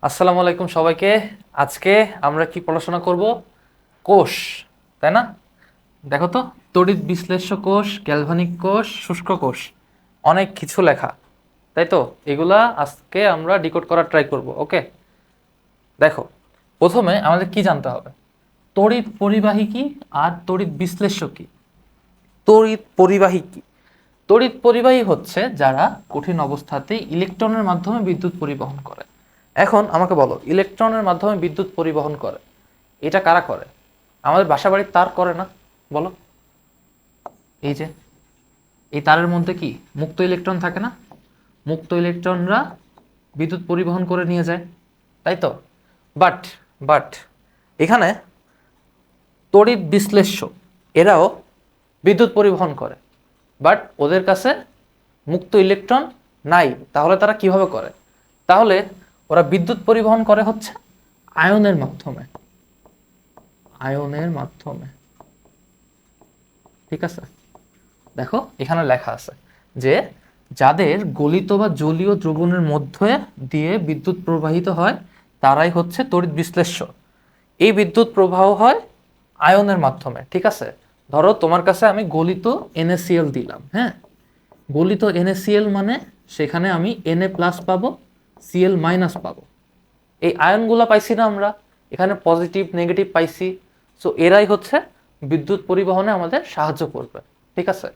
আসসালামু আলাইকুম সবাইকে। আজকে আমরা কি পড়াশোনা করব? কোষ, তাই না? দেখো তো, তড়িৎ বিশ্লেষ্য কোষ, গ্যালভানিক কোষ, শুষ্ক কোষ, অনেক কিছু লেখা, তাই তো? এগুলা আজকে আমরা ডিকোড করার ট্রাই করব। ওকে, দেখো, প্রথমে আমাদের কি জানতে হবে? তড়িৎ পরিবাহী কি আর তড়িৎ বিশ্লেষ্য কি? তড়িৎ পরিবাহী কি? তড়িৎ পরিবাহী হচ্ছে যারা কঠিন অবস্থাতে ইলেকট্রনের মাধ্যমে বিদ্যুৎ পরিবহন করে। এখন আমাকে বলো, ইলেকট্রনের মাধ্যমে বিদ্যুৎ পরিবহন করে, এটা কারা করে? আমাদের বাসাবাড়ির তার করে না? বলো। এই যে এই তারের মধ্যে কি মুক্ত ইলেকট্রন থাকে না? মুক্ত ইলেকট্রনরা বিদ্যুৎ পরিবহন করে নিয়ে যায়, তাই তো? বাট বাট এখানে তড়িৎ বিশ্লেষ্য এরাও বিদ্যুৎ পরিবহন করে, বাট ওদের কাছে মুক্ত ইলেকট্রন নাই। তাহলে তারা কিভাবে করে? তাহলে ওরা বিদ্যুৎ পরিবহন করে হচ্ছে আয়নের মাধ্যমে। আয়নের মাধ্যমে, ঠিক আছে? দেখো এখানে লেখা আছে যে যাদের গলিত বা জলীয় দ্রবণের মধ্যে দিয়ে বিদ্যুৎ প্রবাহিত হয় তারাই হচ্ছে তড়িৎ বিশ্লেষ্য। এই বিদ্যুৎ প্রবাহ হয় আয়নের মাধ্যমে, ঠিক আছে? ধরো তোমার কাছে আমি গলিত NaCl দিলাম, হ্যাঁ? গলিত NaCl মানে সেখানে আমি Na+ পাবো, Cl- পাবো। এই আয়নগুলো পাইছি না আমরা, এখানে পজিটিভ নেগেটিভ পাইছি। সো এরাই হচ্ছে বিদ্যুৎ পরিবহনে আমাদের সাহায্য করবে, ঠিক আছে?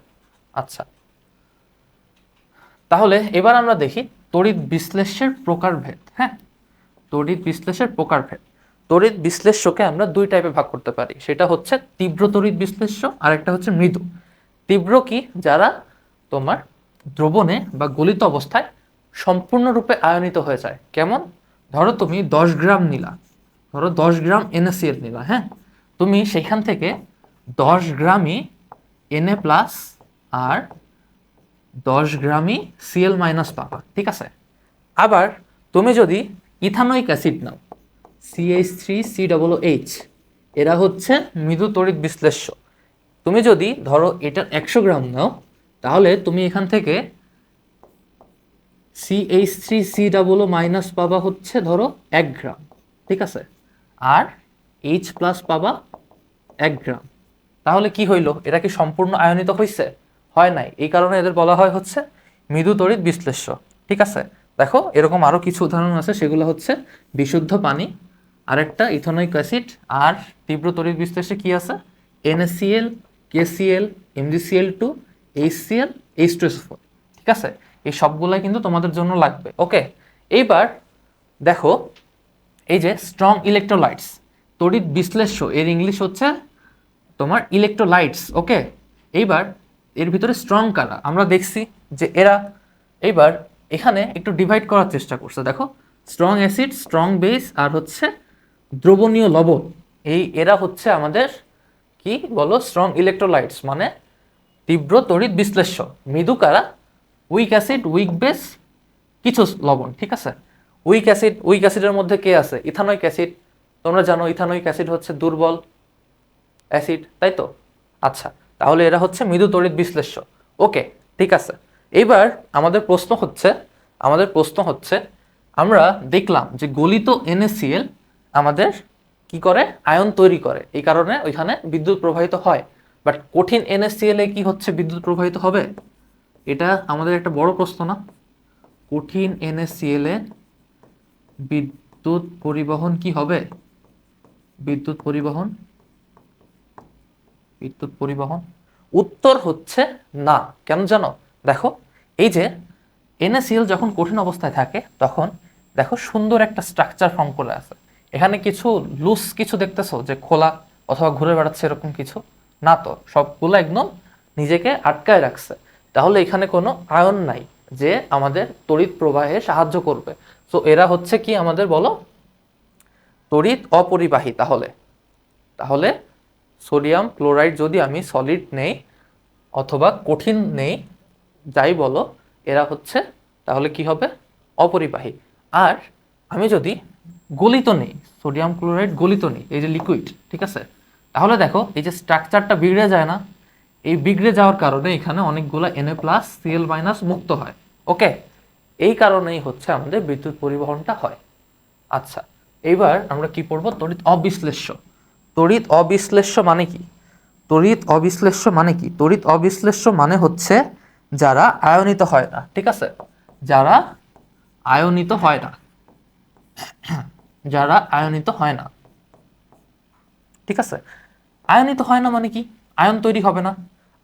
আচ্ছা, তাহলে এবার আমরা দেখি তড়িৎ বিশ্লেষ্যের প্রকারভেদ। হ্যাঁ, তড়িৎ বিশ্লেষের প্রকারভেদ। তড়িৎ বিশ্লেষ্যকে আমরা দুই টাইপে ভাগ করতে পারি, সেটা হচ্ছে তীব্র তড়িৎ বিশ্লেষ্য আর একটা হচ্ছে মৃদু। তীব্র কি? যারা তোমার দ্রবণে বা গলিত অবস্থায় সম্পূর্ণরূপে আয়নিত হয়ে যায়। কেমন? ধরো তুমি 10 গ্রাম নিলা, ধরো 10 গ্রাম NaCl নিলা, হ্যাঁ? তুমি সেখান থেকে 10 গ্রামই Na+ আর 10 গ্রামই Cl- পাবা, ঠিক আছে? আবার তুমি যদি ইথানোয়িক অ্যাসিড নাও, CH3COOH, এরা হচ্ছে মৃদু তড়িৎ বিশ্লেষ্য। তুমি যদি ধরো এটা 100 গ্রাম নাও, তাহলে তুমি এখান থেকে CH3COO- পাবা হচ্ছে ধরো 1 গ্রাম, ঠিক আছে? আর H+ পাবা 1 গ্রাম। তাহলে কি হইলো? এটা কি সম্পূর্ণ আয়নিত হয়েছে? হয় নাই। এই কারণে এদের বলা হয় হচ্ছে মৃদু তড়িৎ বিশ্লেষ্য, ঠিক আছে? দেখো এরকম আরো কিছু উদাহরণ আছে, সেগুলো হচ্ছে বিশুদ্ধ পানি, আরেকটা ইথানোয়িক অ্যাসিড, আর তীব্র তড়িৎ বিশ্লেষ্যে কি আছে? NaCl, KCl, MgCl2, HCl, H2SO4, ঠিক আছে? এই সবগুলাই কিন্তু তোমাদের জন্য লাগবে। ওকে, এইবার দেখো, এই যে স্ট্রং ইলেকট্রোলাইটস, তড়িৎ বিশ্লেষ্য এর ইংলিশ হচ্ছে তোমার ইলেকট্রোলাইটস। ওকে, এইবার এর ভিতরে স্ট্রং কারা আমরা দেখছি যে এরা, এইবার এখানে একটু ডিভাইড করার চেষ্টা করছে। দেখো, স্ট্রং অ্যাসিড, স্ট্রং বেস, আর হচ্ছে দ্রবণীয় লবণ, এই এরা হচ্ছে আমাদের কি বলো? স্ট্রং ইলেকট্রোলাইটস মানে তীব্র তড়িৎ বিশ্লেষ্য। মৃদু কারা? উইক অ্যাসিড, উইক বেস, কিছু লবণ, ঠিক আছে? উইক অ্যাসিডের মধ্যে কে আছে? Ethanoic acid. তোমরা জানো ইথানোয়িক অ্যাসিড হচ্ছে দুর্বল অ্যাসিড, তাই তো? আচ্ছা, তাহলে এরা হচ্ছে মৃদু তড়িৎ বিশ্লেষ্য। ওকে, ঠিক আছে। এইবার আমাদের প্রশ্ন হচ্ছে আমরা দেখলাম যে গলিত NaCl আমাদের কি করে? আয়ন তৈরি করে, এই কারণে ওইখানে বিদ্যুৎ প্রবাহিত হয়। বাট কঠিন NaCl এ কি হচ্ছে? বিদ্যুৎ প্রবাহিত হবে? এটা আমাদের একটা বড় প্রশ্ন না? কঠিন NaCl এ বিদ্যুৎ পরিবহন কি হবে? বিদ্যুৎ পরিবহন, বিদ্যুৎ পরিবহন, উত্তর হচ্ছে না। কেন জানো? দেখো, এই যে NaCl যখন কঠিন অবস্থায় থাকে তখন দেখো সুন্দর একটা স্ট্রাকচার ফর্ম করে আছে। এখানে কিছু লুজ কিছু দেখতেছো যে খোলা অথবা ঘুরে বেড়াচ্ছে, এরকম কিছু না তো, সবগুলো একদম নিজেকে আটকায় রাখছে। তাহলে এখানে কোনো আয়ন নাই যে আমাদের তড়িৎ প্রবাহে সাহায্য করবে। সো এরা হচ্ছে কি আমাদের বলো? তড়িৎ অপরিবাহী। তাহলে তাহলে সোডিয়াম ক্লোরাইড যদি আমি সলিড নেই অথবা কঠিন নেই, যাই বলো, এরা হচ্ছে তাহলে কি হবে? অপরিবাহী। আর আমি যদি গলিত নেই, সোডিয়াম ক্লোরাইড গলিত নেই, এই যে লিকুইড, ঠিক আছে? তাহলে দেখো এই যে স্ট্রাকচারটা বিগড়ে যায় না? এই বিগড়ে যাওয়ার কারণে এখানে অনেকগুলো Na+Cl- মুক্ত হয়। ওকে, এই কারণেই হচ্ছে আমাদের বিদ্যুৎ পরিবহনটা হয়। আচ্ছা, এইবার আমরা কি পড়বো? তড়িৎ অবিশ্লেষ্য। তড়িৎ অবিশ্লেষ্য মানে কি? তড়িৎ অবিশ্লেষ্য মানে কি? তড়িৎ অবিশ্লেষ্য মানে হচ্ছে যারা আয়নিত হয় না, ঠিক আছে? যারা আয়নিত হয় না, যারা আয়নিত হয় না, ঠিক আছে? আয়নিত হয় না মানে কি? আয়ন তৈরি হবে না।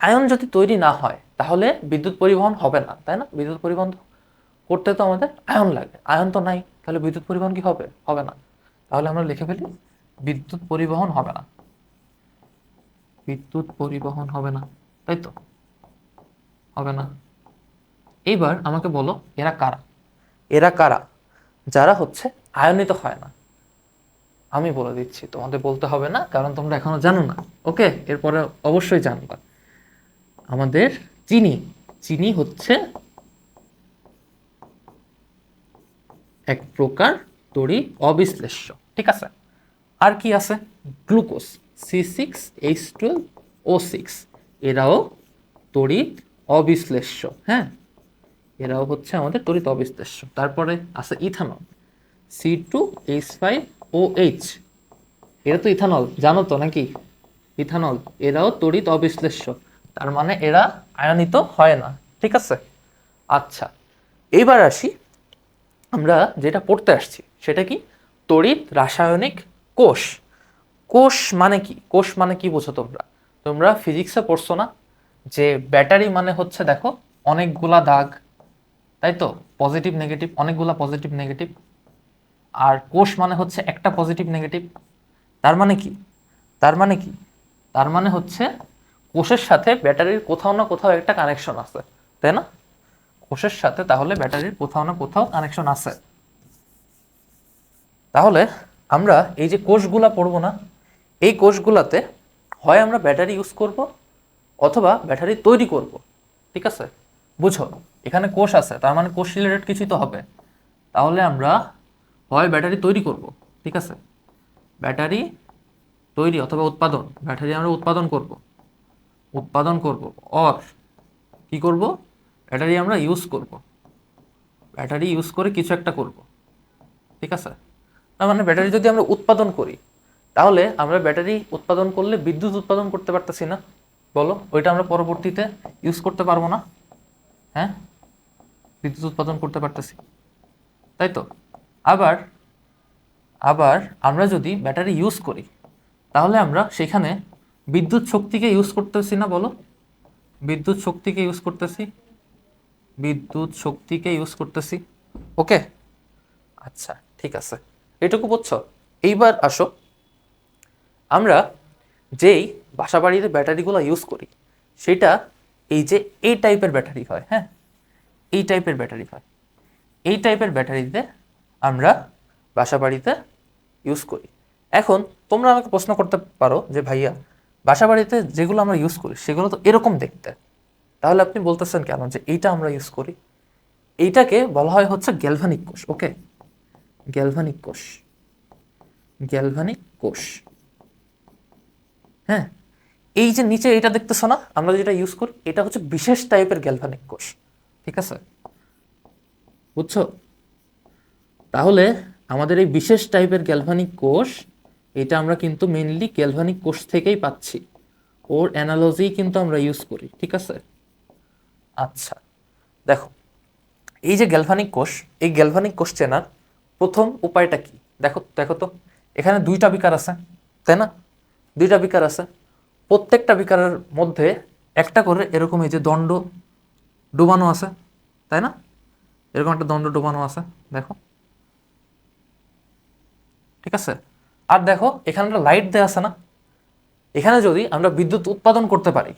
আয়ন যদি তৈরি না হয় তাহলে বিদ্যুৎ পরিবহন হবে না, তাই না? বিদ্যুৎ পরিবহন করতে তো আমাদের আয়ন লাগে, আয়ন তো নাই, তাহলে বিদ্যুৎ পরিবহন কি হবে? হবে না। তাহলে আমরা লিখে ফেলি বিদ্যুৎ পরিবহন হবে না, বিদ্যুৎ পরিবহন হবে না, তাই তো? হবে না। এইবার আমাকে বলো এরা কারা? এরা কারা যারা হচ্ছে আয়নিত হয় না? আমি বলে দিচ্ছি, তোমাদের বলতে হবে না, কারণ তোমরা এখনো জানো না। ওকে, এরপরে অবশ্যই জানবা। আমাদের চিনি, চিনি হচ্ছে এক প্রকার তড়িৎ অবিশ্লেষ্য, ঠিক আছে? আর কি আছে? গ্লুকোজ, C6H12O6, এরাও তড়িৎ অবিশ্লেষ্য। হ্যাঁ, এরাও হচ্ছে আমাদের তড়িৎ অবিশ্লেষ্য। তারপরে আছে ইথানল, C2H5OH, এরা তো ইথানল, জানো তো নাকি? ইথানল, এরাও তড়িৎ অবিশ্লেষ্য, তার মানে এরা আয়নিত হয় না, ঠিক আছে? আচ্ছা, এইবার আসি আমরা যেটা পড়তে আসছি সেটা কি? তড়িৎ রাসায়নিক কোষ। কোষ মানে কি? কোষ মানে কি বোঝো তোমরা? তোমরা ফিজিক্সে পড়ছো না যে ব্যাটারি মানে হচ্ছে, দেখো, অনেকগুলা দাগ, তাই তো? পজিটিভ নেগেটিভ, অনেকগুলা পজিটিভ নেগেটিভ। আর কোষ মানে হচ্ছে একটা পজিটিভ নেগেটিভ। তার মানে কি? তার মানে কি? তার মানে হচ্ছে কোষের সাথে ব্যাটারির কোথাও না কোথাও একটা কানেকশন আছে, তাই না? কোষের সাথে তাহলে ব্যাটারির কোথাও না কোথাও কানেকশন আছে। তাহলে আমরা এই যে কোষগুলা পড়বো না, এই কোষগুলাতে হয় আমরা ব্যাটারি ইউজ করব অথবা ব্যাটারি তৈরি করব, ঠিক আছে? বুঝো, এখানে কোষ আছে, তার মানে কোষ রিলেটেড কিছুই তো হবে। তাহলে আমরা হয় ব্যাটারি তৈরি করব, ঠিক আছে? ব্যাটারি তৈরি অথবা উৎপাদন, ব্যাটারি আমরা উৎপাদন করব, উৎপাদন করব, অর কি করব? ব্যাটারি আমরা ইউজ করব, ব্যাটারি ইউজ করে কিছু একটা করব, ঠিক আছে? তার মানে ব্যাটারি যদি আমরা উৎপাদন করি, তাহলে আমরা ব্যাটারি উৎপাদন করলে বিদ্যুৎ উৎপাদন করতে পারতেছি না? বলো, ওইটা আমরা পরবর্তীতে ইউজ করতে পারবো না? হ্যাঁ, বিদ্যুৎ উৎপাদন করতে পারতেছি, তাই তো? আবার আবার আমরা যদি ব্যাটারি ইউজ করি তাহলে আমরা সেখানে বিদ্যুৎ শক্তিকে ইউজ করতেছি না? বলো, বিদ্যুৎ শক্তিকে ইউজ করতেছি, বিদ্যুৎ শক্তিকে ইউজ করতেছি। ওকে, আচ্ছা, ঠিক আছে, এটুকু বুঝছো? এইবার আসো, আমরা যেই বাসাবাড়িতে ব্যাটারিগুলো ইউজ করি সেটা এই যে এই টাইপের ব্যাটারি হয়। হ্যাঁ, এই টাইপের ব্যাটারি হয়। এই টাইপের ব্যাটারিতে আমরা বাসাবাড়িতে ইউজ করি। এখন তোমরা আমাকে প্রশ্ন করতে পারো যে ভাইয়া, বাসাবাড়িতে যেগুলো আমরা ইউজ করি সেগুলো তো এরকম দেখতে, তাহলে আপনি বলতেছেন কেন যে এইটা আমরা ইউজ করি? এইটাকে বলা হয় হচ্ছে গ্যালভানিক কোষ। ওকে, গ্যালভানিক কোষ, গ্যালভানিক কোষ। হ্যাঁ, এই যে নিচে এটা দেখতেছো না, আমরা যেটা ইউজ করি এটা হচ্ছে বিশেষ টাইপের গ্যালভানিক কোষ, ঠিক আছে? বুঝছো? তাহলে আমাদের এই বিশেষ টাইপের গ্যালভানিক কোষ, এটা আমরা কিন্তু মেইনলি গ্যালভানিক কোষ থেকেই পাচ্ছি, ওর অ্যানালজি কিন্তু আমরা ইউজ করি, ঠিক আছে? আচ্ছা, দেখো, এই যে গ্যালভানিক কোষ, এই গ্যালভানিক কোষ চেনার প্রথম উপায়টা কি? দেখো দেখো তো, এখানে দুইটা বিকার আছে, তাই না? দুইটা বিকার আছে, প্রত্যেকটা বিকারের মধ্যে একটা করে এরকম এই যে দণ্ড ডুবানো আছে, তাই না? এরকম একটা দণ্ড ডুবানো আছে, দেখো, ঠিক আছে? আর দেখো এখানে একটা লাইট দেওয়া আছে না? এখানে যদি আমরা বিদ্যুৎ উৎপাদন করতে পারি,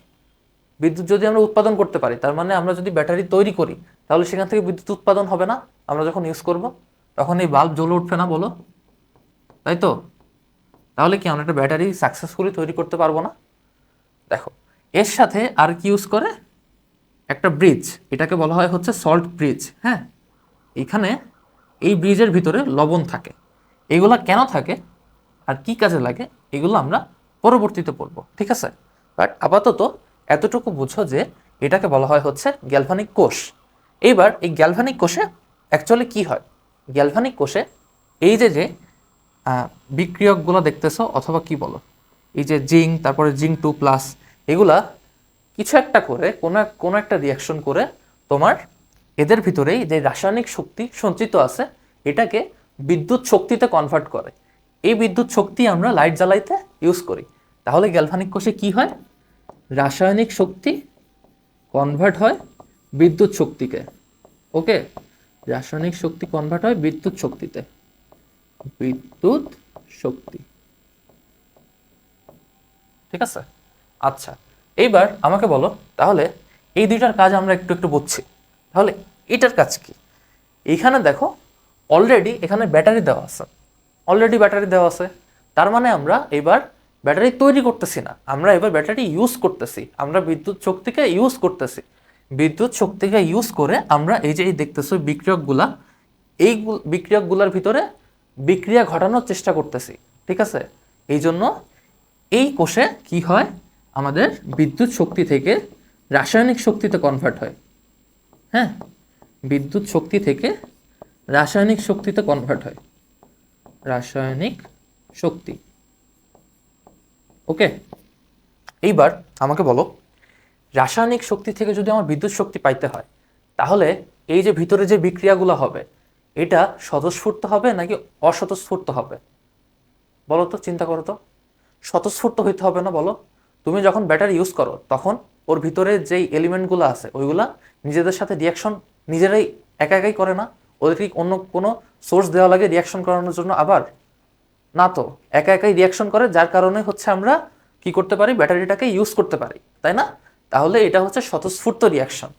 বিদ্যুৎ যদি আমরা উৎপাদন করতে পারি, তার মানে আমরা যদি ব্যাটারি তৈরি করি তাহলে সেখান থেকে বিদ্যুৎ উৎপাদন হবে না? আমরা যখন ইউজ করব তখন এই বাল্ব জ্বলে উঠবে না? বলো, তাই তো? তাহলে কি আমরা একটা ব্যাটারি সাকসেসফুলি তৈরি করতে পারবো না? দেখো, এর সাথে আর কি ইউজ করে? একটা ব্রিজ, এটাকে বলা হয় হচ্ছে সল্ট ব্রিজ। হ্যাঁ, এখানে এই ব্রিজের ভিতরে লবণ থাকে। এগুলা কেন থাকে আর কি কাজে লাগে এগুলো আমরা পরবর্তীতে পড়বো, ঠিক আছে? বাট আপাতত এতটুকু বুঝো যে এটাকে বলা হয় হচ্ছে গ্যালভানিক কোষ। এইবার এই গ্যালভানিক কোষে অ্যাকচুয়ালি কি হয়? গ্যালভানিক কোষে এই যে যে বিক্রিয়কগুলো দেখতেছো অথবা কি বলো, এই যে জিঙ্ক, তারপরে জিঙ্ক 2+, এগুলা কিছু একটা করে কোনো একটা রিয়াকশন করে তোমার এদের ভিতরেই যে রাসায়নিক শক্তি সঞ্চিত আছে এটাকে বিদ্যুৎ শক্তিতে কনভার্ট করে। এই বিদ্যুৎ শক্তি আমরা লাইট জ্বালাইতে ইউজ করি। তাহলে গ্যালভানিক কোষে কি হয়? রাসায়নিক শক্তি কনভার্ট হয় বিদ্যুৎ শক্তিকে। ওকে, রাসায়নিক শক্তি কনভার্ট হয় বিদ্যুৎ শক্তিতে, বিদ্যুৎ শক্তি। ঠিক আছে, আচ্ছা এইবার আমাকে বলো তাহলে এই দুইটার কাজ আমরা একটু একটু বুঝছি, তাহলে এটার কাজ কি? এইখানে দেখো অলরেডি এখানে ব্যাটারি দেওয়া আছে, অলরেডি ব্যাটারি দেওয়া আছে, তার মানে আমরা এবার ব্যাটারি তৈরি করতেছি না, আমরা এবার ব্যাটারি ইউজ করতেছি, আমরা বিদ্যুৎ শক্তিকে ইউজ করতেছি। বিদ্যুৎ শক্তিকে ইউজ করে আমরা এই যে এই দেখতেছো বিক্রিয়কগুলা, এই বিক্রিয়কগুলোর ভিতরে বিক্রিয়া ঘটানোর চেষ্টা করতেছি। ঠিক আছে, এই জন্য এই কোষে কি হয়, আমাদের বিদ্যুৎ শক্তি থেকে রাসায়নিক শক্তিতে কনভার্ট হয়। হ্যাঁ, বিদ্যুৎ শক্তি থেকে রাসায়নিক শক্তিতে কনভার্ট হয়, রাসায়নিক শক্তি। ওকে, এইবার আমাকে বলো রাসায়নিক শক্তি থেকে যদি আমার বিদ্যুৎ শক্তি পাইতে হয় তাহলে এই যে ভিতরে যে বিক্রিয়াগুলো হবে এটা স্বতঃস্ফূর্ত হবে নাকি অস্বতঃস্ফূর্ত হবে? বলো তো, চিন্তা করো তো। স্বতঃস্ফূর্ত হইতে হবে না বলো? তুমি যখন ব্যাটারি ইউজ করো তখন ওর ভিতরে যেই এলিমেন্টগুলো আছে ওইগুলা নিজেদের সাথে রিয়াকশন নিজেরাই একা একাই করে না? ওদের কি অন্য কোনো সোর্স দেওয়া লাগে রিয়াকশন করানোর জন্য? আবার না তো, একা একাই রিয়াকশন করে, যার কারণে হচ্ছে আমরা কি করতে পারি, ব্যাটারিটাকে ইউজ করতে পারি, তাই না? তাহলে এটা হচ্ছে স্বতঃস্ফূর্ত রিয়াকশন।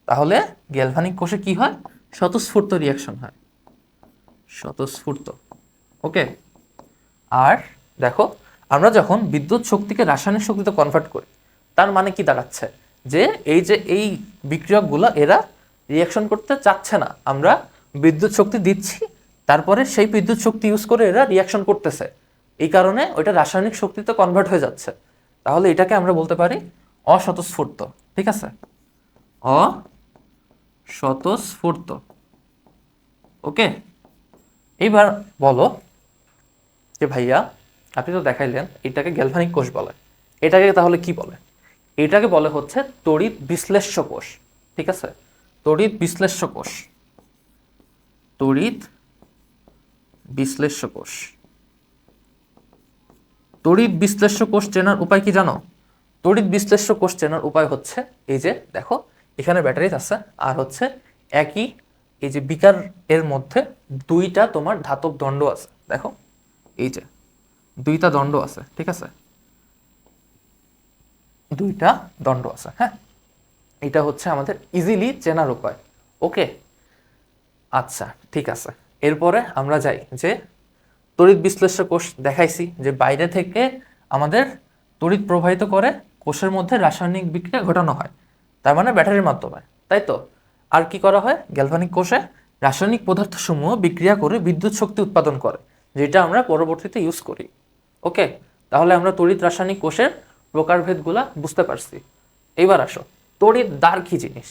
তাহলে গ্যালভানিক কোষে কি হয়? স্বতঃস্ফূর্ত রিয়াকশন হয়, স্বতঃস্ফূর্ত। ওকে, আর দেখো আমরা যখন বিদ্যুৎ শক্তিকে রাসায়নিক শক্তিতে কনভার্ট করি তার মানে কি দাঁড়াচ্ছে, যে এই বিক্রিয়কগুলো এরা রিয়াকশন করতে চাচ্ছে না, আমরা বিদ্যুৎ শক্তি দিচ্ছি, তারপরে সেই বিদ্যুৎ শক্তি ইউজ করে এরা রিয়াকশন করতেছে, এই কারণে ওইটা রাসায়নিক শক্তিতে কনভার্ট হয়ে যাচ্ছে। তাহলে এটাকে আমরা বলতে পারি অস্বতঃস্ফূর্ত। ঠিক আছে, অস্বতঃস্ফূর্ত। ওকে, এইবার বলো যে ভাইয়া আপনি তো দেখাইলেন এটাকে গ্যালভানিক কোষ বলে, এটাকে তাহলে কি বলে? এটাকে বলে হচ্ছে তড়িৎ বিশ্লেষ্য কোষ। ঠিক আছে, তড়িৎ বিশ্লেষ্য কোষ, তড়িৎ বিশ্লেষ্য কোষ। তড়িৎ বিশ্লেষ্য কোষ চেনার উপায় কি জানো? তড়িৎ বিশ্লেষ্য কোষ চেনার উপায় হচ্ছে এই যে দেখো এখানে ব্যাটারি আছে আর হচ্ছে একই এই যে বিকার এর মধ্যে দুইটা তোমার ধাতব দণ্ড আছে, দেখো এই যে দুইটা দণ্ড আছে। ঠিক আছে, দুইটা দণ্ড আছে। হ্যাঁ, এটা হচ্ছে আমাদের ইজিলি চেনার উপায়। ওকে, আচ্ছা ঠিক আছে, এরপরে আমরা যাই যে তড়িৎ বিশ্লেষ্য কোষ দেখাইছি যে বাইরে থেকে আমাদের তড়িৎ প্রবাহিত করে কোষের মধ্যে রাসায়নিক বিক্রিয়া ঘটানো হয়, তার মানে ব্যাটারির মাধ্যমে, তাই তো? আর কি করা হয়? গ্যালভানিক কোষে রাসায়নিক পদার্থসমূহ বিক্রিয়া করে বিদ্যুৎ শক্তি উৎপাদন করে, যেটা আমরা পরবর্তীতে ইউজ করি। ওকে, তাহলে আমরা তড়িৎ রাসায়নিক কোষের প্রকারভেদগুলা বুঝতে পারছি। এবার আসো তড়িৎ দ্বার কি জিনিস।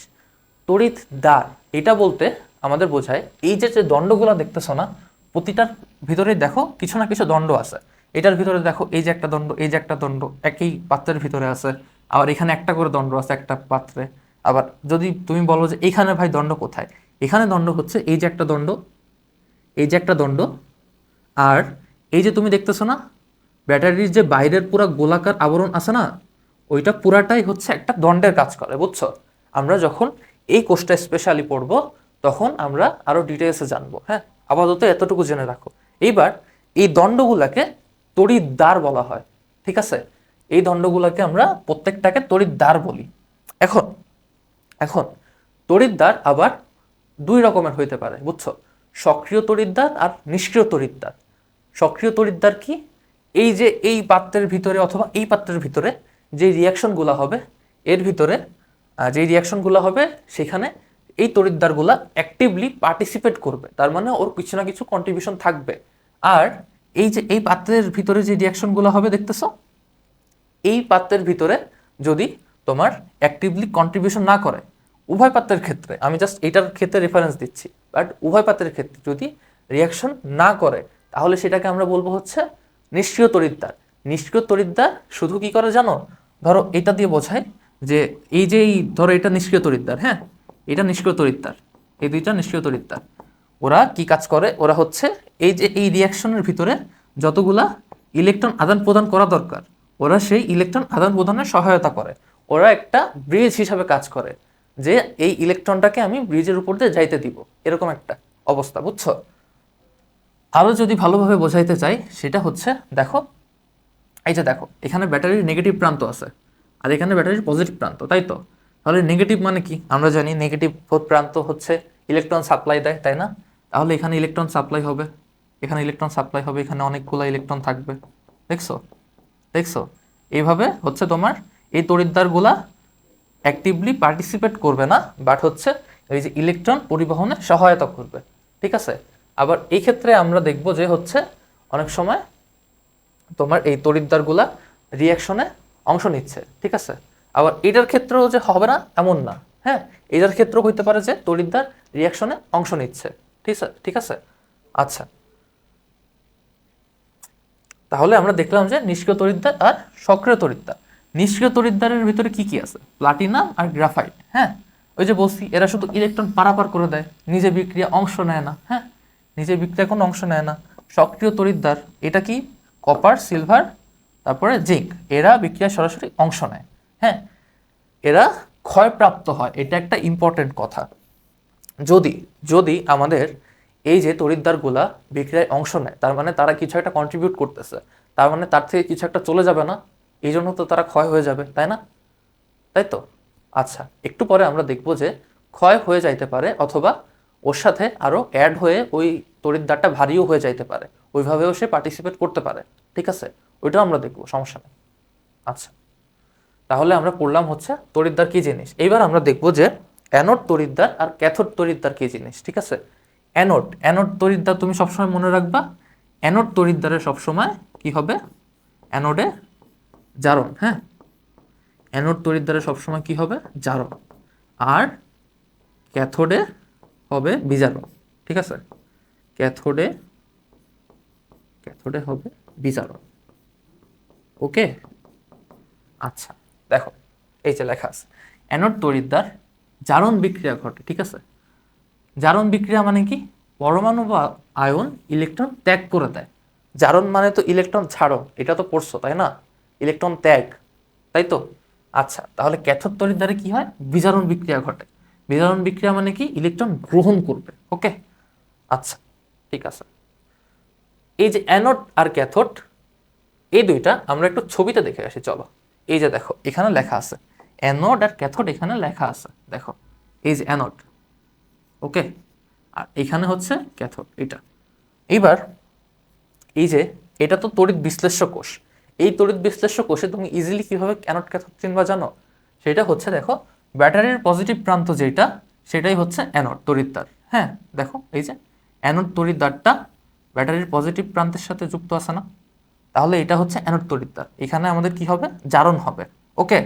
তড়িৎ দ্বার এটা বলতে আমাদের বোঝায় এই যে যে দণ্ডগুলো দেখতেছো না, প্রতিটার ভিতরে দেখো কিছু না কিছু দণ্ড আছে। এটার ভিতরে দেখো এই যে একটা দণ্ড, এই যে একটা দণ্ড একই পাত্রের ভিতরে আছে, আবার এখানে একটা করে দণ্ড আছে একটা পাত্রে। আবার যদি তুমি বলো যে এখানে ভাই দণ্ড কোথায়, এখানে দণ্ড হচ্ছে এই যে একটা দণ্ড, এই যে একটা দণ্ড, আর এই যে তুমি দেখতেছো না ব্যাটারির যে বাইরের পুরো গোলাকার আবরণ আছে না, ওইটা পুরাটাই হচ্ছে একটা দণ্ডের কাজ করে, বুঝছো? আমরা যখন এই কোর্সটা স্পেশালি পড়বো তখন আমরা আরো ডিটেলসে জানবো। হ্যাঁ, আপাতত এতটুকু জেনে রাখো। এইবার এই দণ্ডগুলাকে তড়িৎ দ্বার বলা হয়। ঠিক আছে, এই দণ্ডগুলাকে আমরা প্রত্যেকটাকে তড়িৎ দ্বার বলি। এখন এখন তড়িৎ দ্বার আবার দুই রকমের হইতে পারে, বুঝছো? সক্রিয় তড়িৎ দ্বার আর নিষ্ক্রিয় তড়িৎ দ্বার। সক্রিয় তড়িৎ দ্বার কি? এই যে এই পাত্রের ভিতরে অথবা এই পাত্রের ভিতরে যে রিয়াকশনগুলো হবে, এর ভিতরে যে রিয়াকশনগুলো হবে সেখানে এই তড়িৎদ্বারগুলো অ্যাক্টিভলি পার্টিসিপেট করবে, তার মানে ওর কিছু না কিছু কন্ট্রিবিউশন থাকবে। আর এই যে এই পাত্রের ভিতরে যে রিয়াকশনগুলো হবে দেখতেছো, এই পাত্রের ভিতরে যদি তোমার অ্যাক্টিভলি কন্ট্রিবিউশন না করে, উভয় পাত্রের ক্ষেত্রে, আমি জাস্ট এটার ক্ষেত্রে রেফারেন্স দিচ্ছি, বাট উভয় পাত্রের ক্ষেত্রে যদি রিয়াকশন না করে তাহলে সেটাকে আমরা বলবো হচ্ছে নিষ্ক্রিয় তড়িৎদ্বার। নিষ্ক্রিয় তড়িৎদ্বার শুধু কি করে জানো, ধরো এটা দিয়ে বোঝায় যে ধরো এটা নিষ্ক্রিয় তড়িৎদ্বার, হ্যাঁ এটা নিষ্ক্রিয় তড়িৎদ্বার, এই দুইটা নিষ্ক্রিয় তড়িৎদ্বার। ওরা কি কাজ করে, ওরা হচ্ছে এই রিয়াকশনের ভিতরে যতগুলা ইলেকট্রন আদান প্রদান করা দরকার ওরা সেই ইলেকট্রন আদান প্রদানের সহায়তা করে। ওরা একটা ব্রিজ হিসাবে কাজ করে, যে এই ইলেকট্রনটাকে আমি ব্রিজের উপর দিয়ে যাইতে দিব, এরকম একটা অবস্থা, বুঝছো? আরো যদি ভালোভাবে বোঝাইতে চাই সেটা হচ্ছে দেখো, এই যে দেখো এখানে ব্যাটারির নেগেটিভ প্রান্ত আছে আর এখানে ব্যাটারির পজিটিভ প্রান্ত, তাই তো? তাহলে নেগেটিভ মানে কি, আমরা জানি নেগেটিভ প্রান্ত হচ্ছে ইলেকট্রন সাপ্লাই দেয়, তাই না? তাহলে এখানে ইলেকট্রন সাপ্লাই হবে, এখানে ইলেকট্রন সাপ্লাই হবে, এখানে অনেকগুলো ইলেকট্রন থাকবে, দেখছো? দেখছো এইভাবে হচ্ছে তোমার এই তড়িৎদ্বারগুলা অ্যাক্টিভলি পার্টিসিপেট করবে না, বাট হচ্ছে এই যে ইলেকট্রন পরিবহনে সহায়তা করবে, ঠিক আছে? আবার এই ক্ষেত্রে আমরা দেখব যে হচ্ছে অনেক সময় তোমার এই তড়িৎদ্বারগুলা রিয়াকশনে অংশ নিচ্ছে, ঠিক আছে? আবার এটার ক্ষেত্রেও যে হবে না এমন না, হ্যাঁ এটার ক্ষেত্রেও হইতে পারে যে তড়িৎদ্বার রিয়াকশনে অংশ নিচ্ছে, ঠিক আছে? ঠিক আছে, আচ্ছা। তাহলে আমরা দেখলাম যে নিষ্ক্রিয় তড়িৎদ্বার আর সক্রিয় তড়িৎদ্বার। নিষ্ক্রিয় তড়িৎদ্বারের ভিতরে কি কি আছে, প্লাটিনাম আর গ্রাফাইট, হ্যাঁ ওই যে বলছি এরা শুধু ইলেকট্রন পারাপার করে দেয়, নিজে বিক্রিয়া অংশ নেয় না, হ্যাঁ নিজে বিক্রিয়া কোনো অংশ নেয় না। সক্রিয় তড়িৎদ্বার এটা কি, কপার, সিলভার, তারপরে জিঙ্ক, এরা বিক্রিয়া সরাসরি অংশ নেয়, হ্যাঁ এরা ক্ষয়প্রাপ্ত হয়, এটা একটা ইম্পর্টেন্ট কথা। যদি যদি আমাদের এই যে তড়িৎদ্বারগুলা বিক্রিয়ায় অংশ নেয় তার মানে তারা কিছু একটা কন্ট্রিবিউট করতেছে, তার মানে তার থেকে কিছু একটা চলে যাবে না, এই জন্য তো তারা ক্ষয় হয়ে যাবে, তাই না? তাই তো, আচ্ছা একটু পরে আমরা দেখব যে ক্ষয় হয়ে যাইতে পারে অথবা ওর সাথে আরো অ্যাড হয়ে ওই তড়িৎদ্বারটা ভারীও হয়ে যাইতে পারে, ওইভাবেও সে পার্টিসিপেট করতে পারে, ঠিক আছে? ওইটাও আমরা দেখবো, সমস্যা নেই। আচ্ছা, তাহলে আমরা পড়লাম হচ্ছে তড়িৎদ্বার কি জিনিস। এইবার আমরা দেখব যে অ্যানোড তড়িৎদ্বার আর ক্যাথোড তড়িৎদ্বার কি জিনিস, ঠিক আছে? অ্যানোড তড়িৎদ্বার তুমি সবসময় মনে রাখবা, অ্যানোড তড়িৎদ্বারে সবসময় কি হবে, অ্যানোডে জারণ, হ্যাঁ অ্যানোড তড়িৎদ্বারে সবসময় কি হবে, জারণ, আর ক্যাথোডে হবে বিজারণ, ঠিক আছে? ক্যাথোডে ক্যাথোডে হবে বিজারণ, ওকে। আচ্ছা দেখো এই যে লেখা আছে অ্যানোড তড়িৎদ্বার জারণ বিক্রিয়া ঘটে, ঠিক আছে? জারণ বিক্রিয়া মানে কি, পরমাণু বা আয়ন ইলেকট্রন ত্যাগ করে দেয়। জারণ মানে তো ইলেকট্রন ছাড়ো, এটা তো পড়ছো তাই না, ইলেকট্রন ত্যাগ, তাই তো? আচ্ছা, তাহলে ক্যাথোড তড়িৎদ্বারে কি হয়, বিজারণ বিক্রিয়া ঘটে। বিজারণ বিক্রিয়া মানে কি, ইলেকট্রন গ্রহণ করবে, ওকে। আচ্ছা ঠিক আছে, এই যে অ্যানোড আর ক্যাথোড এই দুইটা আমরা একটু ছবিতে দেখে আসি, চলো। এই যে দেখো এখানে লেখা আছে অ্যানোড আর ক্যাথোড, এখানে লেখা আছে দেখো, এই যে অ্যানোড, ওকে, আর এখানে হচ্ছে ক্যাথোড, এটা। এইবার এই যে এটা তো তড়িৎ বিশ্লেষ্য কোষ, এই তড়িৎ বিশ্লেষ্য কোষে তুমি ইজিলি কিভাবে অ্যানোড ক্যাথোড চিনবা জানো? সেটা হচ্ছে দেখো ব্যাটারির পজিটিভ প্রান্ত যেটা সেটাই হচ্ছে অ্যানোড তড়িৎদ্বার, হ্যাঁ দেখো এই যে অ্যানোড তড়িৎদ্বারটা ব্যাটারির পজিটিভ প্রান্তের সাথে যুক্ত আছে না, তাহলে এটা হচ্ছে অ্যানোড তড়িৎদ্বার, এখানে আমাদের কি হবে, জারণ হবে, ওকে।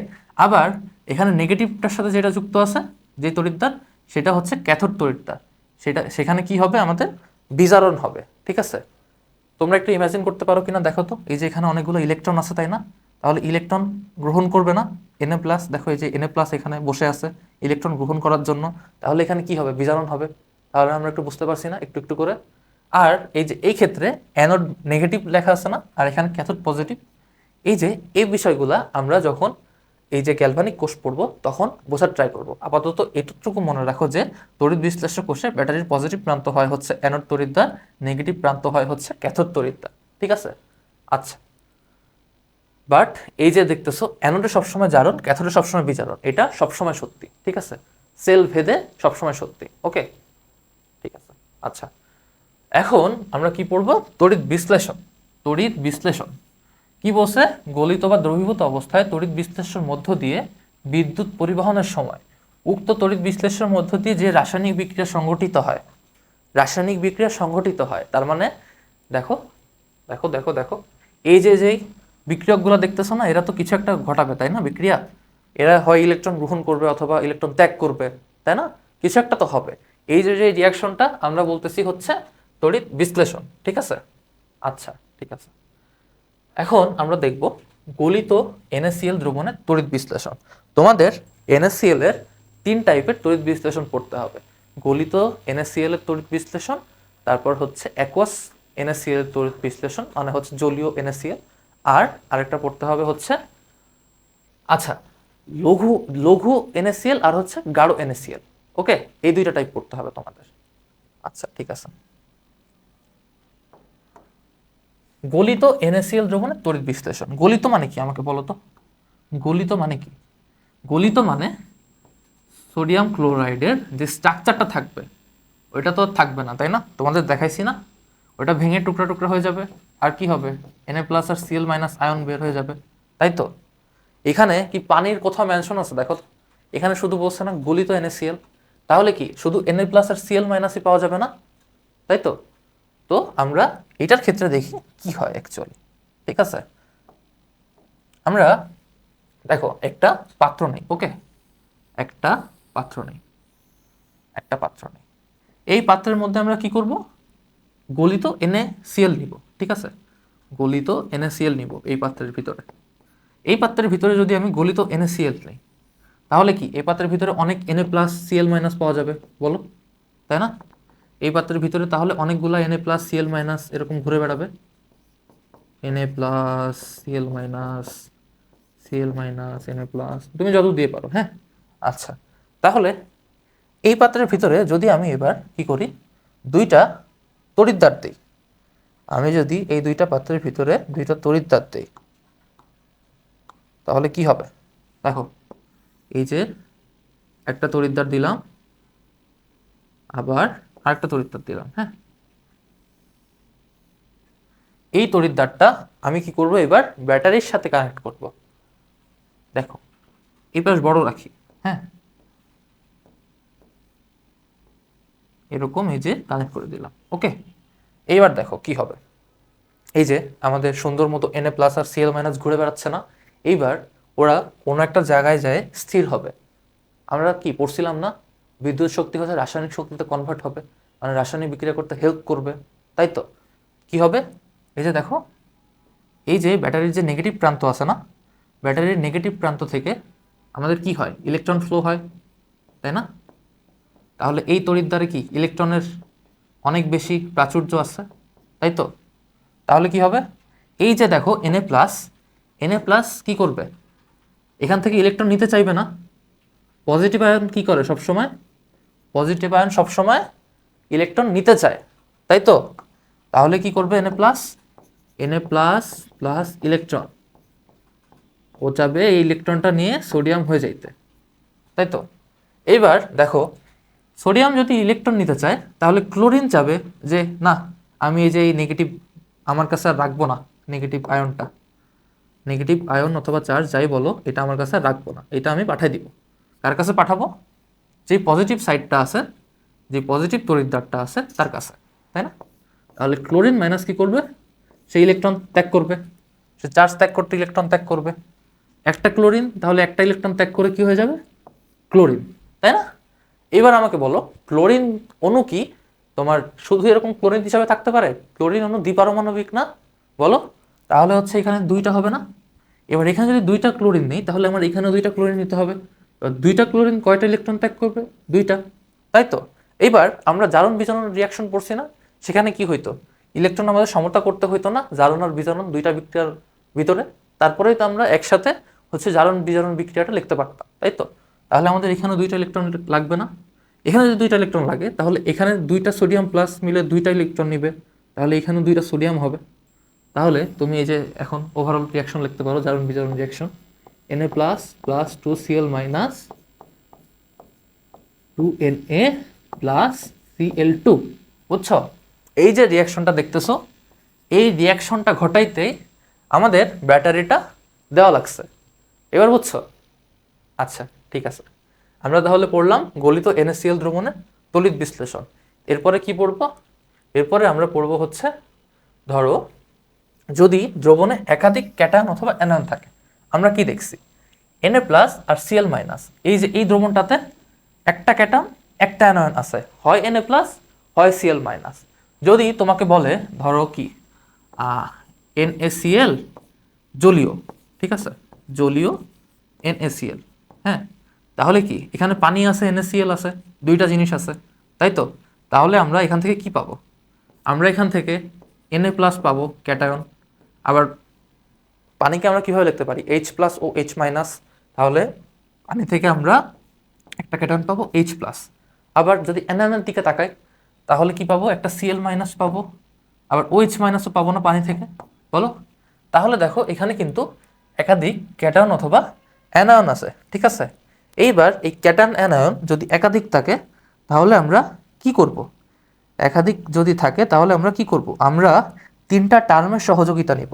আবার এখানে নেগেটিভটার সাথে যেটা যুক্ত আছে যে তড়িৎদ্বার সেটা হচ্ছে ক্যাথোড তড়িৎদ্বার, সেখানে কি হবে, আমাদের বিজারণ হবে, ঠিক আছে? তোমরা একটু ইমাজিন করতে পারো কিনা দেখো তো, এই যে এখানে অনেকগুলো ইলেকট্রন আছে তাই না, তাহলে ইলেকট্রন গ্রহণ করবে না, Na+, দেখো এই যে Na+ এখানে বসে আছে ইলেকট্রন গ্রহণ করার জন্য, তাহলে এখানে কি হবে, বিজারণ হবে। তাহলে আমরা একটু বুঝতে পারছি না একটু একটু করে। আর এই যে এই ক্ষেত্রে অ্যানোড নেগেটিভ লেখা আছে না, আর এখানে ক্যাথোড পজিটিভ, এই যে এই বিষয়গুলা আমরা যখন এই যে গ্যালভানিক কোষ পড়বো তখন বোঝার ট্রাই করবো। আপাতত এটুকু মনে রাখো যে তড়িৎ বিশ্লেষ্য কোষে ব্যাটারির পজিটিভ প্রান্ত হয় হচ্ছে অ্যানোড তড়িৎদ্বার, নেগেটিভ প্রান্ত হয় হচ্ছে ক্যাথোড তড়িৎদ্বার, ঠিক আছে? আচ্ছা, বাট এই যে দেখতেছো অ্যানোডে সবসময় জারণ, ক্যাথোডে সবসময় বিজারণ, এটা সবসময় সত্যি, ঠিক আছে? সেল ভেদে সবসময় সত্যি, ওকে ঠিক আছে। আচ্ছা, এখন আমরা কি পড়বো, তড়িৎ বিশ্লেষণ। তড়িৎ বিশ্লেষণ কি বলছে, গলিত বা দ্রবীভূত অবস্থায় তড়িৎ বিশ্লেষণের মধ্য দিয়ে বিদ্যুৎ পরিবহনের সময় উক্ত তড়িৎ বিশ্লেষণের মধ্য দিয়ে যে রাসায়নিক বিক্রিয়া সংঘটিত হয়, রাসায়নিক বিক্রিয়া সংঘটিত হয়, তার মানে দেখো দেখো দেখো দেখো এই যে যেই বিক্রিয়কগুলো দেখতেছো না, এরা তো কিছু একটা ঘটাবে তাই না, বিক্রিয়া, এরা হয় ইলেকট্রন গ্রহণ করবে অথবা ইলেকট্রন ত্যাগ করবে, তাই না, কিছু একটা তো হবে। এই যে যে রিয়াকশনটা আমরা বলতেছি হচ্ছে তড়িৎ বিশ্লেষণ, ঠিক আছে? আচ্ছা, ঠিক আছে। এখন আমরা দেখব গলিত NaCl দ্রবণের তড়িৎ বিশ্লেষণ। তোমাদের NaCl এর 3 টাইপের তড়িৎ বিশ্লেষণ পড়তে হবে। গলিত NaCl এর তড়িৎ বিশ্লেষণ, তারপর হচ্ছে অ্যাকুয়াস NaCl এর তড়িৎ বিশ্লেষণ, মানে হচ্ছে জলীয় NaCl, আর আরেকটা পড়তে হবে হচ্ছে আচ্ছা লঘু লঘু NaCl আর হচ্ছে গাঢ় NaCl। ওকে, এই দুইটা টাইপ পড়তে হবে তোমাদের। আচ্ছা, ঠিক আছে। গলিত NaCl দ্রবণের তড়িৎ বিশ্লেষণ। গলিত মানে কি আমাকে বলো তো? গলিত মানে কি? গলিত মানে সোডিয়াম ক্লোরাইডের যে স্ট্রাকচারটা থাকবে ওইটা তো থাকবে না, তাই না? তোমাদের দেখাইছি না, ওটা ভেঙে টুকরা টুকরা হয়ে যাবে, আর কি হবে? Na প্লাস আর Cl মাইনাস আয়ন বের হয়ে যাবে, তাই তো? এখানে কি পানির কোথাও মেনশন আছে? দেখো তো, এখানে শুধু বলছে না গলিত NaCl, তাহলে কি শুধু Na প্লাস আর Cl মাইনাসই পাওয়া যাবে না, তাই তো? তো আমরা এটার ক্ষেত্রে দেখি কি হয় অ্যাকচুয়ালি, ঠিক আছে? আমরা দেখো একটা পাত্র নেই, ওকে, একটা পাত্র নেই, একটা পাত্র নেই। এই পাত্রের মধ্যে আমরা কি করব? গলিত NaCl নিব, ঠিক আছে? গলিত NaCl নিব এই পাত্রের ভিতরে। এই পাত্রের ভিতরে যদি আমি গলিত NaCl নিই, তাহলে কি এই পাত্রের ভিতরে অনেক Na প্লাস Cl মাইনাস পাওয়া যাবে, বলো, তাই না? এই পাত্রের ভিতরে তাহলে অনেকগুলা Na প্লাস Cl মাইনাস এরকম ঘুরে বেড়াবে, Na plus Cl minus Cl minus Na plus, তুমি যত দিয়ে পারো, হ্যাঁ? আচ্ছা, তাহলে এই পাত্রের ভিতরে যদি আমি এবার কি করি, দুইটা তড়িৎদ্বার দিই, আমি যদি এই দুইটা পাত্রের ভিতরে দুইটা তড়িৎদ্বার দিই, তাহলে কি হবে? দেখো, এই যে একটা তড়িৎদ্বার দিলাম, আবার আরেকটা তড়িৎদ্বার দিলাম, হ্যাঁ? এই তড়িৎদ্বারটা আমি কি করব, এবার ব্যাটারির সাথে কানেক্ট করব। দেখো, এই পাশ বড় রাখি, হ্যাঁ, এরকম এই যে কানেক্ট করে দিলাম, ওকে। এইবার দেখো কি হবে, এই যে আমাদের সুন্দর মতো Na প্লাস আর Cl মাইনাস ঘুরে বেড়াচ্ছে না? এইবার ওরা কোনো একটা জায়গায় যায় স্থির হবে। আমরা কি পড়ছিলাম না, বিদ্যুৎ শক্তি হচ্ছে রাসায়নিক শক্তিতে কনভার্ট হবে, মানে রাসায়নিক বিক্রিয়া করতে হেল্প করবে, তাই তো? কি হবে, এই যে দেখো, এই যে ব্যাটারির যে নেগেটিভ প্রান্ত আছে না, ব্যাটারির নেগেটিভ প্রান্ত থেকে আমাদের কি হয়, ইলেকট্রন ফ্লো হয়, তাই না? তাহলে এই তড়িৎদ্বারে কি ইলেকট্রনের অনেক বেশি প্রাচুর্য আছে, তাই তো? তাহলে কি হবে, এই যে দেখো Na প্লাস কি করবে, এখান থেকে ইলেকট্রন নিতে চাইবে না। পজিটিভ আয়ন কি করে সবসময়? পজিটিভ আয়ন সবসময় ইলেকট্রন নিতে চায়, তাই তো? তাহলে কি করবে Na প্লাস প্লাস ইলেকট্রন, ও চাবে এই ইলেকট্রনটা নিয়ে সোডিয়াম হয়ে যাইতে, তাই তো? এইবার দেখো, সোডিয়াম যদি ইলেকট্রন নিতে চায়, তাহলে ক্লোরিন চাবে যে না, আমি এই যে এই নেগেটিভ আমার কাছে আর রাখবো না, নেগেটিভ আয়নটা, নেগেটিভ আয়ন অথবা চার্জ যাই বলো, এটা আমার কাছে রাখবো না, এটা আমি পাঠিয়ে দিব। কার কাছে পাঠাবো? যে পজিটিভ সাইডটা আছে, যে পজিটিভ তড়িৎদ্বারটা আছে তার কাছে, তাই না? তাহলে ক্লোরিন মাইনাস কি করবে, সে ইলেকট্রন ত্যাগ করবে, সে চার্জ ত্যাগ করতে ইলেকট্রন ত্যাগ করবে। একটা ক্লোরিন তাহলে একটা ইলেকট্রন ত্যাগ করে কি হয়ে যাবে, ক্লোরিন, তাই না? এবার আমাকে বলো, ক্লোরিন অণু কি তোমার শুধু এরকম ক্লোরিন হিসাবে থাকতে পারে? ক্লোরিন অণু দ্বিপারমাণবিক না, বলো? তাহলে হচ্ছে এখানে দুইটা হবে না? এবার এখানে যদি দুইটা ক্লোরিন নেই, তাহলে আমার এখানে দুইটা ক্লোরিন নিতে হবে। এবার দুইটা ক্লোরিন কয়টা ইলেকট্রন ত্যাগ করবে? দুইটা, তাই তো? এবার আমরা জারণ বিজারণ রিয়াকশন পড়ছি না, সেখানে কি হইতো, ইলেকট্রন আমাদের সমতা করতে হইতো না জারণ আর বিজারণ দুইটা বিক্রিয়ার ভিতরে, তারপরেই তো আমরা একসাথে হচ্ছে জারণ বিজারণ বিক্রিয়াটা লিখতে পারতাম, তাই তো? তাহলে আমাদের এখানে দুইটা ইলেকট্রন লাগবে না? এখানে যদি দুইটা ইলেকট্রন লাগে, তাহলে এখানে দুইটা সোডিয়াম প্লাস মিলে দুইটা ইলেকট্রন নিবে, তাহলে এখানে দুইটা সোডিয়াম হবে। তাহলে তুমি এই যে এখন ওভারঅল রিয়াকশন লিখতে পারো, জারণ বিজারণ reaction, Na plus plus 2Cl minus 2Na plus Cl2, বুঝছো? এই যে রিয়াকশনটা দেখতেছো, এই রিয়াকশনটা ঘটাইতে আমাদের ব্যাটারিটা দেওয়া লাগছে, এবার বুঝছো? আচ্ছা, ঠিক আছে। আমরা তাহলে পড়লাম গলিত NaCl দ্রবণের তড়িৎ বিশ্লেষণ। এরপরে কি পড়বো? এরপরে আমরা পড়বো হচ্ছে, ধরো যদি দ্রবণে একাধিক ক্যাটায়ন অথবা অ্যানায়ন থাকে, আমরা কি দেখছি, Na প্লাস আর Cl মাইনাস, এই যে এই দ্রবণটাতে একটা ক্যাটায়ন একটা অ্যানায়ন আছে, হয় Na প্লাস হয় Cl মাইনাস। যদি তোমাকে বলে ধরো কি NaCl জলীয়, ঠিক আছে, জলীয় NaCl, হ্যাঁ, তাহলে কি এখানে পানি আছে, NaCl আছে, দুইটা জিনিস আছে, তাই তো? তাহলে আমরা এখান থেকে কি পাবো? আমরা এখান থেকে Na প্লাস পাবো ক্যাটায়ন। আবার পানিকে আমরা কিভাবে লিখতে পারি? H প্লাস ও H মাইনাস। তাহলে পানি থেকে আমরা একটা ক্যাটায়ন পাবো H প্লাস। আবার যদি অ্যানায়নের দিকে তাকাই তাহলে কি পাবো? একটা Cl মাইনাস পাবো। আবার OH মাইনাসও পাবো না পানি থেকে, বলো? তাহলে দেখো এখানে কিন্তু একাধিক ক্যাটায়ন অথবা অ্যানায়ন আছে, ঠিক আছে? এইবার এই ক্যাটায়ন অ্যানায়ন যদি একাধিক থাকে তাহলে আমরা কি করব? একাধিক যদি থাকে তাহলে আমরা কি করব? আমরা তিনটা টার্মের সহযোগিতা নিব।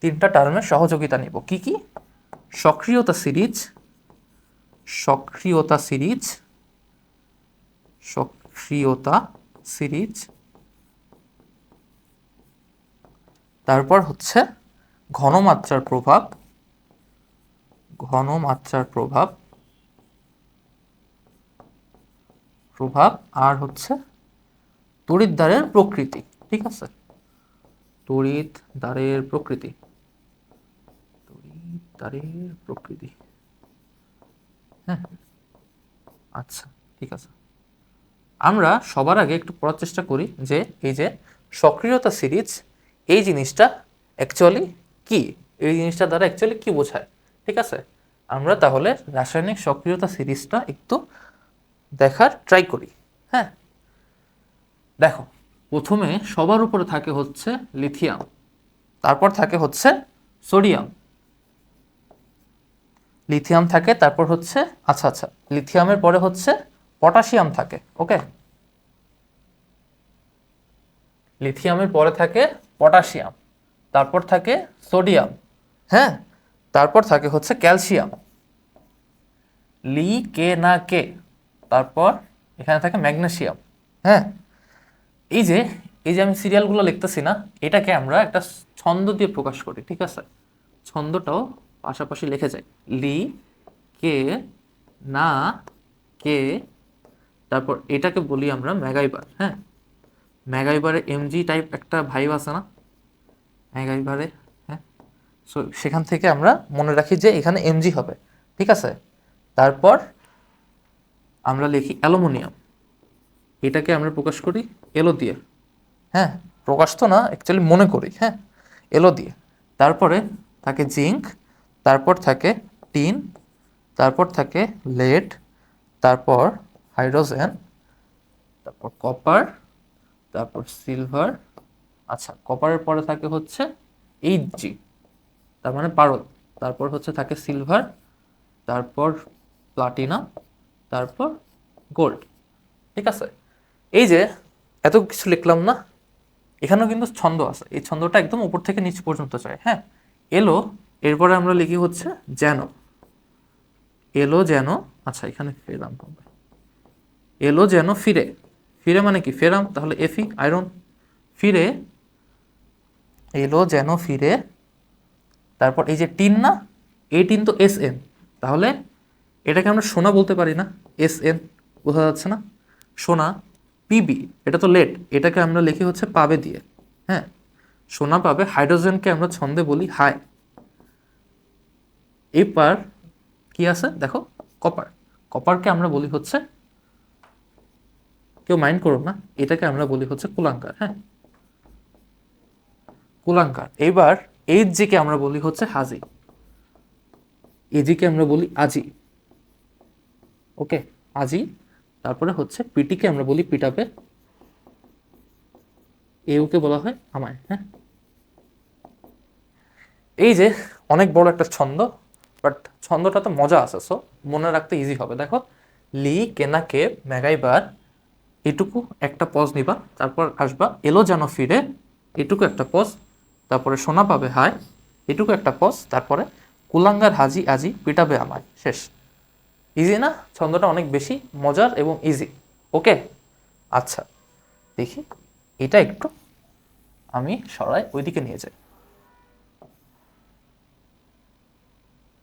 তিনটা টার্মের সহযোগিতা নিব। কি কি? সক্রিয়তা সিরিজ, সক্রিয়তা সিরিজ, সক্রিয়তা সিরিজ, তারপর হচ্ছে ঘনমাত্রার প্রভাব, ঘনমাত্রার প্রভাব, প্রভাব, আর হচ্ছে তড়িৎদ্বারের প্রকৃতি, ঠিক আছে? তড়িৎদ্বারের প্রকৃতি, তড়িৎদ্বারের প্রকৃতি, হ্যাঁ, আচ্ছা, ঠিক আছে। আমরা সবার আগে একটু পড়ার চেষ্টা করি যে এই যে সক্রিয়তা সিরিজ, এই জিনিসটা অ্যাকচুয়ালি কি, এই জিনিসটা দ্বারা অ্যাকচুয়ালি কি বোঝায়, ঠিক আছে? আমরা তাহলে রাসায়নিক সক্রিয়তা সিরিজটা একটু দেখার ট্রাই করি। হ্যাঁ, দেখো, প্রথমে সবার উপরে থাকে হচ্ছে লিথিয়াম, তারপর থাকে হচ্ছে সোডিয়াম, লিথিয়াম থাকে, তারপর হচ্ছে আচ্ছা আচ্ছা লিথিয়ামের পরে হচ্ছে পটাশিয়াম থাকে, ওকে? লিথিয়ামের পরে থাকে পটাশিয়াম, তারপর থাকে সোডিয়াম, হ্যাঁ, তারপর থাকে হচ্ছে ক্যালসিয়াম, লি কে না কে, তারপর এখানে থাকে ম্যাগনেসিয়াম, হ্যাঁ। এই যে এই যে আমি সিরিয়ালগুলো লিখতেছি না, এটাকে আমরা একটা ছন্দ দিয়ে প্রকাশ করি, ঠিক আছে? ছন্দটাও পাশাপাশি লিখে যায়, লি কে না কে, তারপর এটাকে বলি আমরা ম্যাগাইবার, হ্যাঁ। ম্যাগাইবারে এমজি টাইপ একটা ভাইব আছে না ম্যাগাইবারে, হ্যাঁ। সো সেখান থেকে আমরা মনে রাখি যে এখানে এমজি হবে, ঠিক আছে? তারপর আমরা লিখি অ্যালুমিনিয়াম, এটাকে আমরা প্রকাশ করি এলো দিয়ে, হ্যাঁ, প্রকাশ তো না অ্যাকচুয়ালি মনে করি, হ্যাঁ, এলো দিয়ে। তারপরে থাকে জিঙ্ক, তারপর থাকে টিন, তারপর থাকে লেড, তারপর হাইড্রোজেন, তারপর কপার, তারপর সিলভার, আচ্ছা কপারের পরে থাকে হচ্ছে Hg, তার মানে পারদ, তারপর হচ্ছে থাকে সিলভার, তারপর প্লাটিনাম, তারপর গোল্ড, ঠিক আছে? এই যে এত কিছু লিখলাম না, এখানেও কিন্তু ছন্দ আছে, এই ছন্দটা একদম উপর থেকে নিচ পর্যন্ত যায়, হ্যাঁ। এলো, এরপরে আমরা লিখি হচ্ছে যেন, এলো যেন, আচ্ছা এখানে ফেরাম হবে, এলো যেন ফিরে, ফিরে মানে কি ফেরাম, তাহলে এফি আয়রন, ফিরে, এলো যেন ফিরে, তারপর এই যে টিন না, এই টিন তো Sn, তাহলে এটাকে আমরা সোনা বলতে পারি না, Sn, বোঝা যাচ্ছে না? সোনা, পিবি, এটা তো লেড, এটাকে আমরা লিখি হচ্ছে পাবে দিয়ে, হ্যাঁ, সোনা পাবে। হাইড্রোজেনকে আমরা ছন্দে বলি হাই। এবার কি আছে দেখো, কপার, কপারকে আমরা বলি হচ্ছে, কেউ মাইন্ড করো না, এটাকে আমরা বলি হচ্ছে কুলাঙ্কার, হ্যাঁ, কুলাঙ্কার। এবার Hg কে আমরা বলি হচ্ছে হাজি, এজিকে আমরা বলি আজি, ওকে, আজি। তারপরে হচ্ছে পিটিকে আমরা বলি পিটাপে, এউকে বলা হয় আমায়, হ্যাঁ। এই যে অনেক বড় একটা ছন্দ, বাট ছন্দটা তো মজা আছে, সো মনে রাখতে ইজি হবে। দেখো, লি কেনা কে ম্যাগাইবার, এটুকু একটা পজ নিবা, তারপর আসবা এলো যেন ফিরে, এটুকু একটা পজ, তারপরে সোনা পাবে হায়, এটুকু একটা পজ, তারপরে কুলাঙ্গার হাজি আজি পিটাবে আমায়, শেষ। ইজি না? ছন্দটা অনেক বেশি মজার এবং ইজি, ওকে? আচ্ছা দেখি, এটা একটু আমি সরাই ওইদিকে নিয়ে যাই,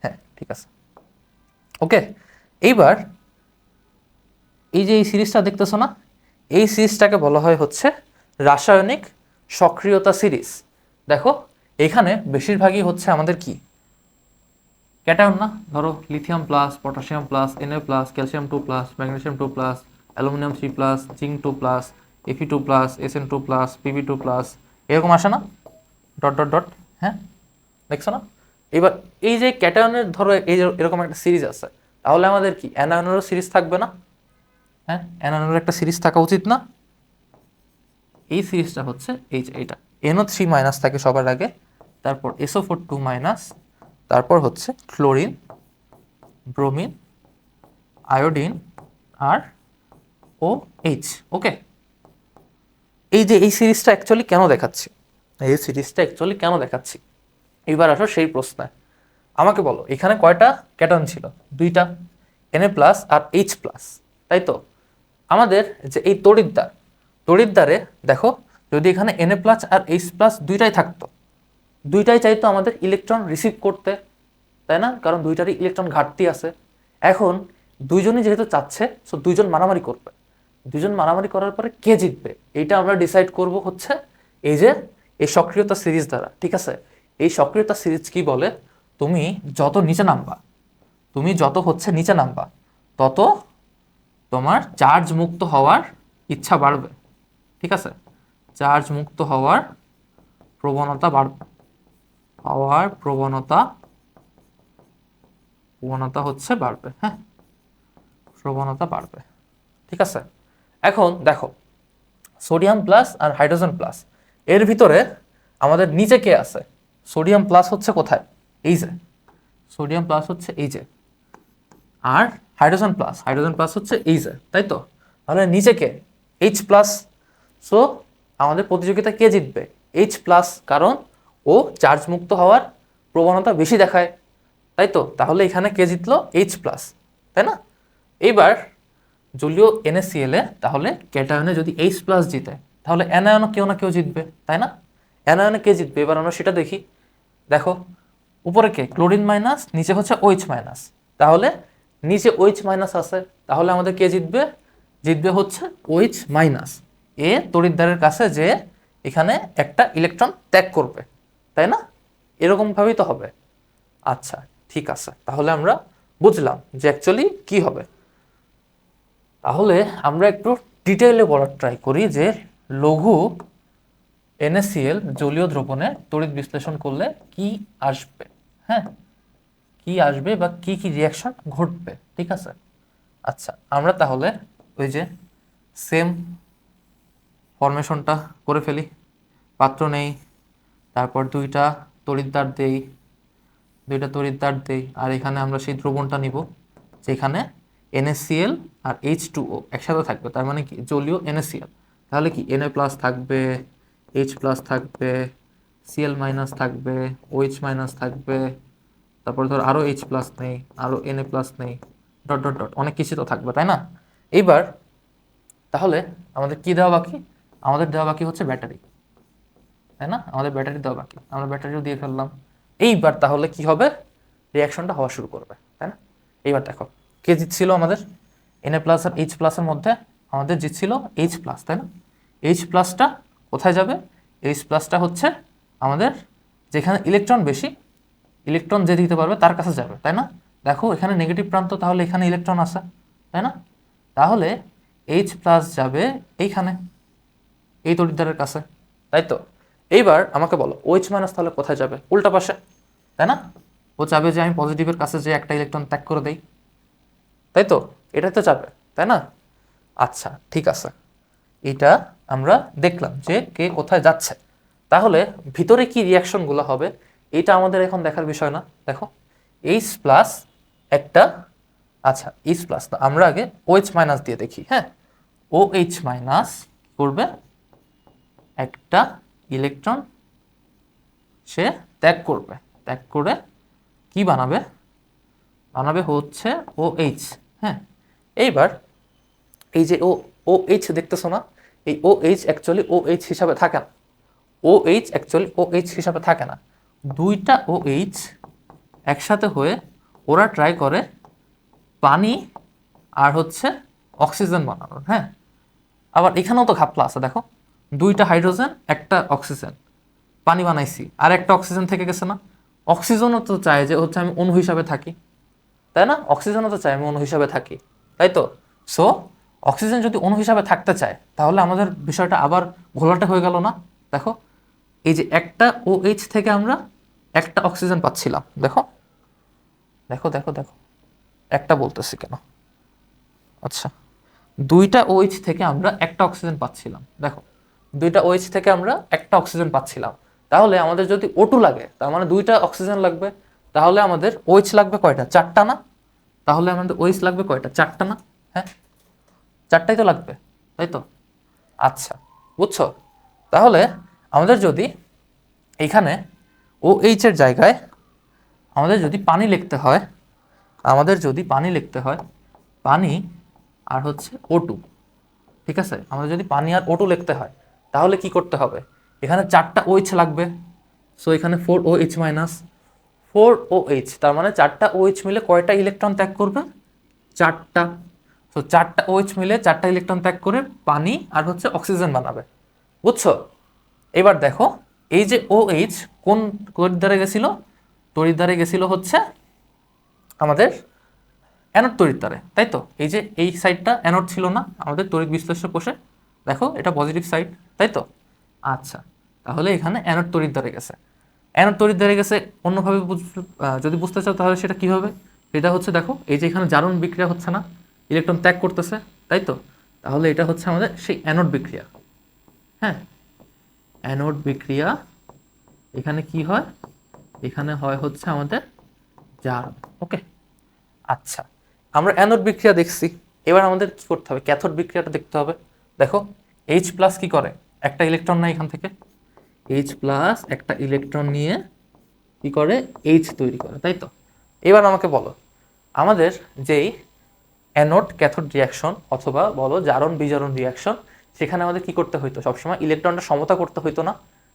হ্যাঁ ঠিক আছে, ওকে। এইবার এই যে এই সিরিজটা দেখতেছো না, এই সিরিজটাকে বলা হয় হচ্ছে রাসায়নিক সক্রিয়তা সিরিজ। দেখো এখানে বেশিরভাগই হচ্ছে আমাদের কি ক্যাটায়ন না, ধরো lithium plus, potassium plus, Na plus, calcium 2 plus, magnesium 2 plus, aluminium 3 plus, zinc 2 plus, Fe2 plus, Sn2 plus, Pb2 plus, এরকম আসে না, ডট ডট ডট। হ্যাঁ, দেখছো না? এবার এই যে ক্যাটায়নের ধরো এই যে এরকম একটা সিরিজ আছে, তাহলে আমাদের কি অ্যানায়নেরও সিরিজ থাকবে না? হ্যাঁ, অ্যানায়নের একটা সিরিজ থাকা উচিত না? এই সিরিজটা হচ্ছে এই যে এইটা, NO3 মাইনাস থাকে সবার আগে, তারপর SO4 2 মাইনাস, তারপর হচ্ছে ক্লোরিন, ব্রোমিন, আয়োডিন আর OH। ওকে, এই যে এই সিরিজটা অ্যাকচুয়ালি কেন দেখাচ্ছি, এবার আসো সেই প্রশ্নে। আমাকে বলো এখানে কয়টা ক্যাটন ছিল? দুইটা, Na প্লাস আর H প্লাস, তাই তো? আমাদের যে এই তড়িৎদ্বারে দেখো, যদি এখানে Na প্লাস আর H প্লাস দুইটাই থাকতো, দুইটাই চাইতো আমাদের ইলেকট্রন রিসিভ করতে, তাই না? কারণ দুইটারই ইলেকট্রন ঘাটতি আছে। এখন দুইজনই যেহেতু চাচ্ছে, সো দুইজন মারামারি করবে। দুইজন মারামারি করার পরে কে জিতবে এইটা আমরা ডিসাইড করব হচ্ছে এই যে এই সক্রিয়তা সিরিজ দ্বারা। ঠিক আছে, এই সক্রিয়তা সিরিজ কি বলে, তুমি যত নিচে নামবা তত তোমার চার্জ মুক্ত হওয়ার ইচ্ছা বাড়বে। ঠিক আছে, চার্জ মুক্ত হওয়ার প্রবণতা বাড়বে, প্রবণতা হচ্ছে বাড়বে। হ্যাঁ, প্রবণতা বাড়বে। ঠিক আছে, এখন দেখো সোডিয়াম প্লাস আর হাইড্রোজেন প্লাস, এর ভিতরে আমাদের নিচে কে আছে? সোডিয়াম প্লাস হচ্ছে কোথায়? এই যে সোডিয়াম প্লাস হচ্ছে এই যে, আর হাইড্রোজেন প্লাস হচ্ছে এই যে, তাই তো? তাহলে নিচে কে? H plus. সো আমাদের প্রতিযোগিতা কে জিতবে? H প্লাস, কারণ ও চার্জ মুক্ত হওয়ার প্রবণতা বেশি দেখায়, তাই তো? তাহলে এখানে কে জিতলো? H প্লাস, তাই না? এইবার জলীয় NaCl এ তাহলে ক্যাটায়নে যদি H প্লাস জিতে, তাহলে অ্যানায়নও কেউ না কেউ জিতবে, তাই না? অ্যানায়নে কে জিতবে এবার আমরা সেটা দেখি। দেখো উপরে কে? ক্লোরিন মাইনাস, নিচে হচ্ছে OH মাইনাস, তাহলে নিচে OH মাইনাস আছে, তাহলে আমাদের কে জিতবে? জিতবে হচ্ছে OH মাইনাস। এ তড়িৎদ্বারের কাছে যে এখানে একটা ইলেকট্রন ত্যাগ করবে, তাই না? এরকম ভাবেই তো হবে। আচ্ছা ঠিক আছে, তাহলে আমরা বুঝলাম যে অ্যাকচুয়ালি কি হবে। তাহলে আমরা একটু ডিটেইলে বলার ট্রাই করি যে লঘু NaCl জলীয় দ্রবণে তড়িৎ বিশ্লেষণ করলে কি আসবে। হ্যাঁ, কি আসবে বা কি কি রিয়াকশন ঘটবে। ঠিক আছে, আচ্ছা আমরা তাহলে ওই যে সেম ফরমেশনটা করে ফেলি। পাত্র নেই, তারপর দুইটা তড়িৎদ্বার দেই, আর এখানে আমরা সেই দ্রবণটা নিব যেখানে NaCl আর H2O একসাথে থাকবে, তার মানে কি জলীয় NaCl। তাহলে কি Na প্লাস থাকবে, H প্লাস থাকবে, Cl মাইনাস থাকবে, OH মাইনাস থাকবে, তারপর ধর আরও H প্লাস নেই, আরও Na প্লাস নেই, ডট ডট ডট, অনেক কিছু তো থাকবে, তাই না? এইবার তাহলে আমাদের কি দেওয়া বাকি? আমাদের দেওয়া বাকি হচ্ছে ব্যাটারি, তাই না? আমাদের ব্যাটারি দেওয়া বাকি, আমরা ব্যাটারিও দিয়ে ফেললাম। এইবার তাহলে কি হবে? রিয়াকশনটা হওয়া শুরু করবে, তাই না? এইবার দেখো কে জিতছিল আমাদের? Na প্লাস আর H প্লাসের মধ্যে আমাদের জিতছিল H প্লাস, তাই না? H প্লাসটা কোথায় যাবে? H প্লাসটা হচ্ছে আমাদের যেখানে ইলেকট্রন বেশি, ইলেকট্রন যে দিতে পারবে তার কাছে যাবে, তাই না? দেখো এখানে নেগেটিভ প্রান্ত, তাহলে এখানে ইলেকট্রন আছে, তাই না? তাহলে H প্লাস যাবে এইখানে, এই তড়িৎদ্বারের কাছে, তাই তো? এইবার আমাকে বলো OH মাইনাস তাহলে কোথায় যাবে? উল্টা পাশে, তাই না? ও চাবে যে আমি পজিটিভের কাছে যে একটা ইলেকট্রন ত্যাগ করে দেই, তাই তো? এটাই তো চাবে, তাই না? আচ্ছা ঠিক আছে, এটা আমরা দেখলাম যে কে কোথায় যাচ্ছে। তাহলে ভিতরে কি রিয়াকশনগুলো হবে এটা আমাদের এখন দেখার বিষয় না। দেখো H প্লাস একটা, আচ্ছা H প্লাস না, আমরা আগে OH মাইনাস দিয়ে দেখি। হ্যাঁ, OH মাইনাস করবে একটা ইলেকট্রন সে ত্যাগ করবে, ত্যাগ করে কি বানাবে? বানাবে হচ্ছে OH। হ্যাঁ, এইবার এই যে OH দেখতেছো না, এই OH অ্যাকচুয়ালি OH হিসাবে থাকে না, OH হিসাবে থাকে না। দুইটা OH একসাথে হয়ে ওরা ট্রাই করে পানি আর হচ্ছে অক্সিজেন বানানোর। হ্যাঁ, আবার এখানেও তো ঘাপলা আছে, দেখো দুইটা হাইড্রোজেন একটা অক্সিজেন পানি বানাইছি, আর একটা অক্সিজেন থেকে গেছে না? অক্সিজেনও তো চায় যে হচ্ছে আমি অণু হিসাবে থাকি, তাই না? অক্সিজেনও তো চায় আমি অণু হিসাবে থাকি, তাই তো? সো অক্সিজেন যদি অণু হিসাবে থাকতে চায় তাহলে আমাদের বিষয়টা আবার ঘোলাটে হয়ে গেল না? দেখো, এই যে একটা OH থেকে আমরা একটা অক্সিজেন পাচ্ছিলাম, দেখো দেখো দেখো দেখো, একটা বলতেছি কেন, আচ্ছা, দুইটা OH থেকে আমরা একটা অক্সিজেন পাচ্ছিলাম, দেখো দুইটা OH থেকে আমরা একটা অক্সিজেন পাচ্ছিলাম। তাহলে আমাদের যদি O2 লাগে তার মানে দুইটা অক্সিজেন লাগবে, তাহলে আমাদের OH লাগবে কয়টা? চারটা না? তাহলে আমাদের OH লাগবে কয়টা? চারটা না? হ্যাঁ, চারটাই তো লাগবে, তাই তো? আচ্ছা, বুঝছো? তাহলে আমাদের যদি এখানে OH এর জায়গায় আমাদের যদি পানি লিখতে হয়, পানি আর হচ্ছে O2, ঠিক আছে? আমাদের যদি পানি আর O2 লিখতে হয় তাহলে কি করতে হবে? এখানে চারটা OH লাগবে, সো এখানে 4OH মাইনাস 4OH, তার মানে চারটা OH মিলে কয়টা ইলেকট্রন ত্যাগ করবে? চারটা। সো চারটা OH মিলে চারটা ইলেকট্রন ত্যাগ করে পানি আর হচ্ছে অক্সিজেন বানাবে, বুঝছো? এবার দেখো, এই যে OH কোন তড়িৎ দ্বারে গেছিল? তড়িৎ দ্বারে গেছিল হচ্ছে আমাদের অ্যানোড তড়িৎ দ্বারে, তাই তো? এই যে এই সাইডটা অ্যানোড ছিল না আমাদের তড়িৎ বিশ্লেষক কোষে, দেখো এটা পজিটিভ সাইড, তাই তো? আচ্ছা, তাহলে এখানে অ্যানোড তড়িৎ দ্বারে গেছে। অ্যানোড তড়িৎ দ্বারে গেছে, অন্যভাবে যদি বুঝতে চাও তাহলে সেটা কি হবে? এটা হচ্ছে দেখো, এই যে এখানে জারণ বিক্রিয়া হচ্ছে না, ইলেকট্রন ত্যাগ করতেছে, তাই তো? তাহলে এটা হচ্ছে আমাদের সেই অ্যানোড বিক্রিয়া। হ্যাঁ, অ্যানোড বিক্রিয়া। এখানে কি হয়? এখানে হয় হচ্ছে আমাদের জারণ। ওকে, আচ্ছা, আমরা অ্যানোড বিক্রিয়া দেখছি, এবার আমাদের কি করতে হবে? ক্যাথোড বিক্রিয়াটা দেখতে হবে। দেখো, H প্লাস কি করে? একটা ইলেকট্রন নেয় এখান থেকে, H প্লাস একটা ইলেকট্রন নিয়ে কি করে? H তৈরি করে, তাই তো? এবার আমাকে বলো, আমাদের যেই অ্যানোড ক্যাথোড রিয়াকশন অথবা বলো জারণ বিজারণ রিয়াকশন, সেখানে আমাদের কি করতে হইতো? সবসময় ইলেকট্রনটা সমতা করতে হইতো না?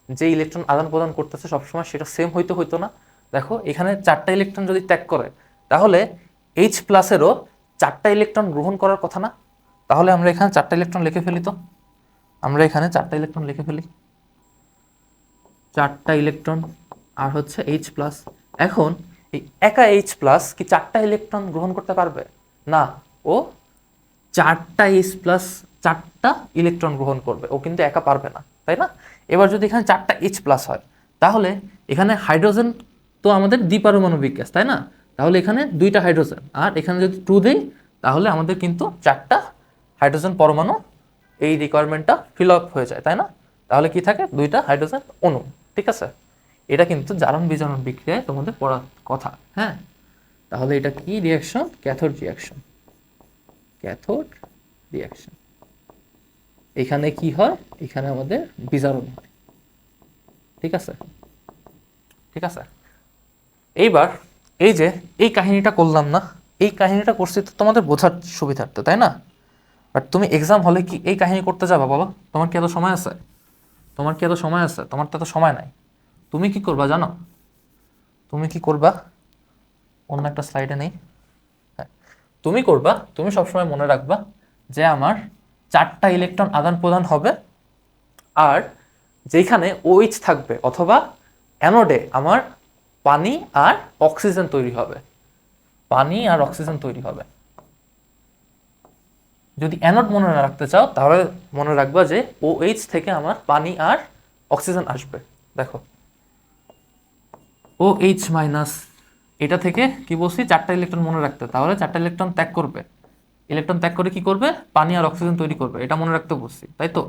যে ইলেকট্রন আদান প্রদান করতেছে সবসময় সেটা সেম হইতো না? দেখো, এখানে চারটা ইলেকট্রন যদি ত্যাগ করে তাহলে H প্লাসেরও চারটা ইলেকট্রন গ্রহণ করার কথা না? তাহলে আমরা এখানে চারটা ইলেকট্রন লিখে ফেলি, তো আমরা এখানে চারটা ইলেকট্রন লিখে ফেলি, চারটা ইলেকট্রন আর হচ্ছে H প্লাস। এখন এই একা H প্লাস কি চারটা ইলেকট্রন গ্রহণ করতে পারবে? না, ও চারটা H প্লাস চারটা ইলেকট্রন গ্রহণ করবে, ও কিন্তু একা পারবে না, তাই না? এবার যদি এখানে চারটা H প্লাস হয় তাহলে এখানে হাইড্রোজেন তো আমাদের দ্বিপারমাণবিক গ্যাস, তাই না? তাহলে এখানে দুইটা হাইড্রোজেন, আর এখানে যদি 2 দেই তাহলে আমাদের কিন্তু চারটা হাইড্রোজেন পরমাণু, এই রিকোয়ারমেন্টটা ফিল আপ হয়ে যায়, তাই না? তাহলে কি থাকে? দুইটা হাইড্রোজেন অণু, ঠিক আছে? এটা কিন্তু জারণ বিজারণ বিক্রিয়ায় তোমাদের পড়ার কথা। হ্যাঁ, তাহলে এটা কি reaction? Cathode reaction. Cathode reaction. এখানে কি হয়? এখানে আমাদের বিজারণ হয়, ঠিক আছে? ঠিক আছে, এইবার এই যে এই কাহিনীটা করলাম না, এই কাহিনীটা করছি তো তোমাদের বোঝার সুবিধার্থে, তাই না? বাট তুমি এক্সাম হলে কি এই কাহিনী করতে যাবা বলো? তোমার কি এত সময় আছে? তোমার তো এত সময় নাই। তুমি কি করবা জানো? তুমি কি করবা? অন্য একটা স্লাইডে নেই। হ্যাঁ, তুমি করবা, তুমি সবসময় মনে রাখবা যে আমার চারটা ইলেকট্রন আদান প্রদান হবে, আর যেখানে OH থাকবে অথবা অ্যানোডে আমার পানি আর অক্সিজেন তৈরি হবে, পানি আর অক্সিজেন তৈরি হবে। যদি অ্যানোড মনে না রাখতে চাও তাহলে মনে রাখবা যে OH থেকে আমার পানি আর অক্সিজেন আসবে। দেখো, OH মাইনাস, এটা থেকে কি বলছি? চারটা ইলেকট্রন মনে রাখতে, তাহলে চারটা ইলেকট্রন ত্যাগ করবে, ইলেকট্রন ত্যাগ করে কি করবে? পানি আর অক্সিজেন তৈরি করবে, এটা মনে রাখতে বলছি, তাই তো?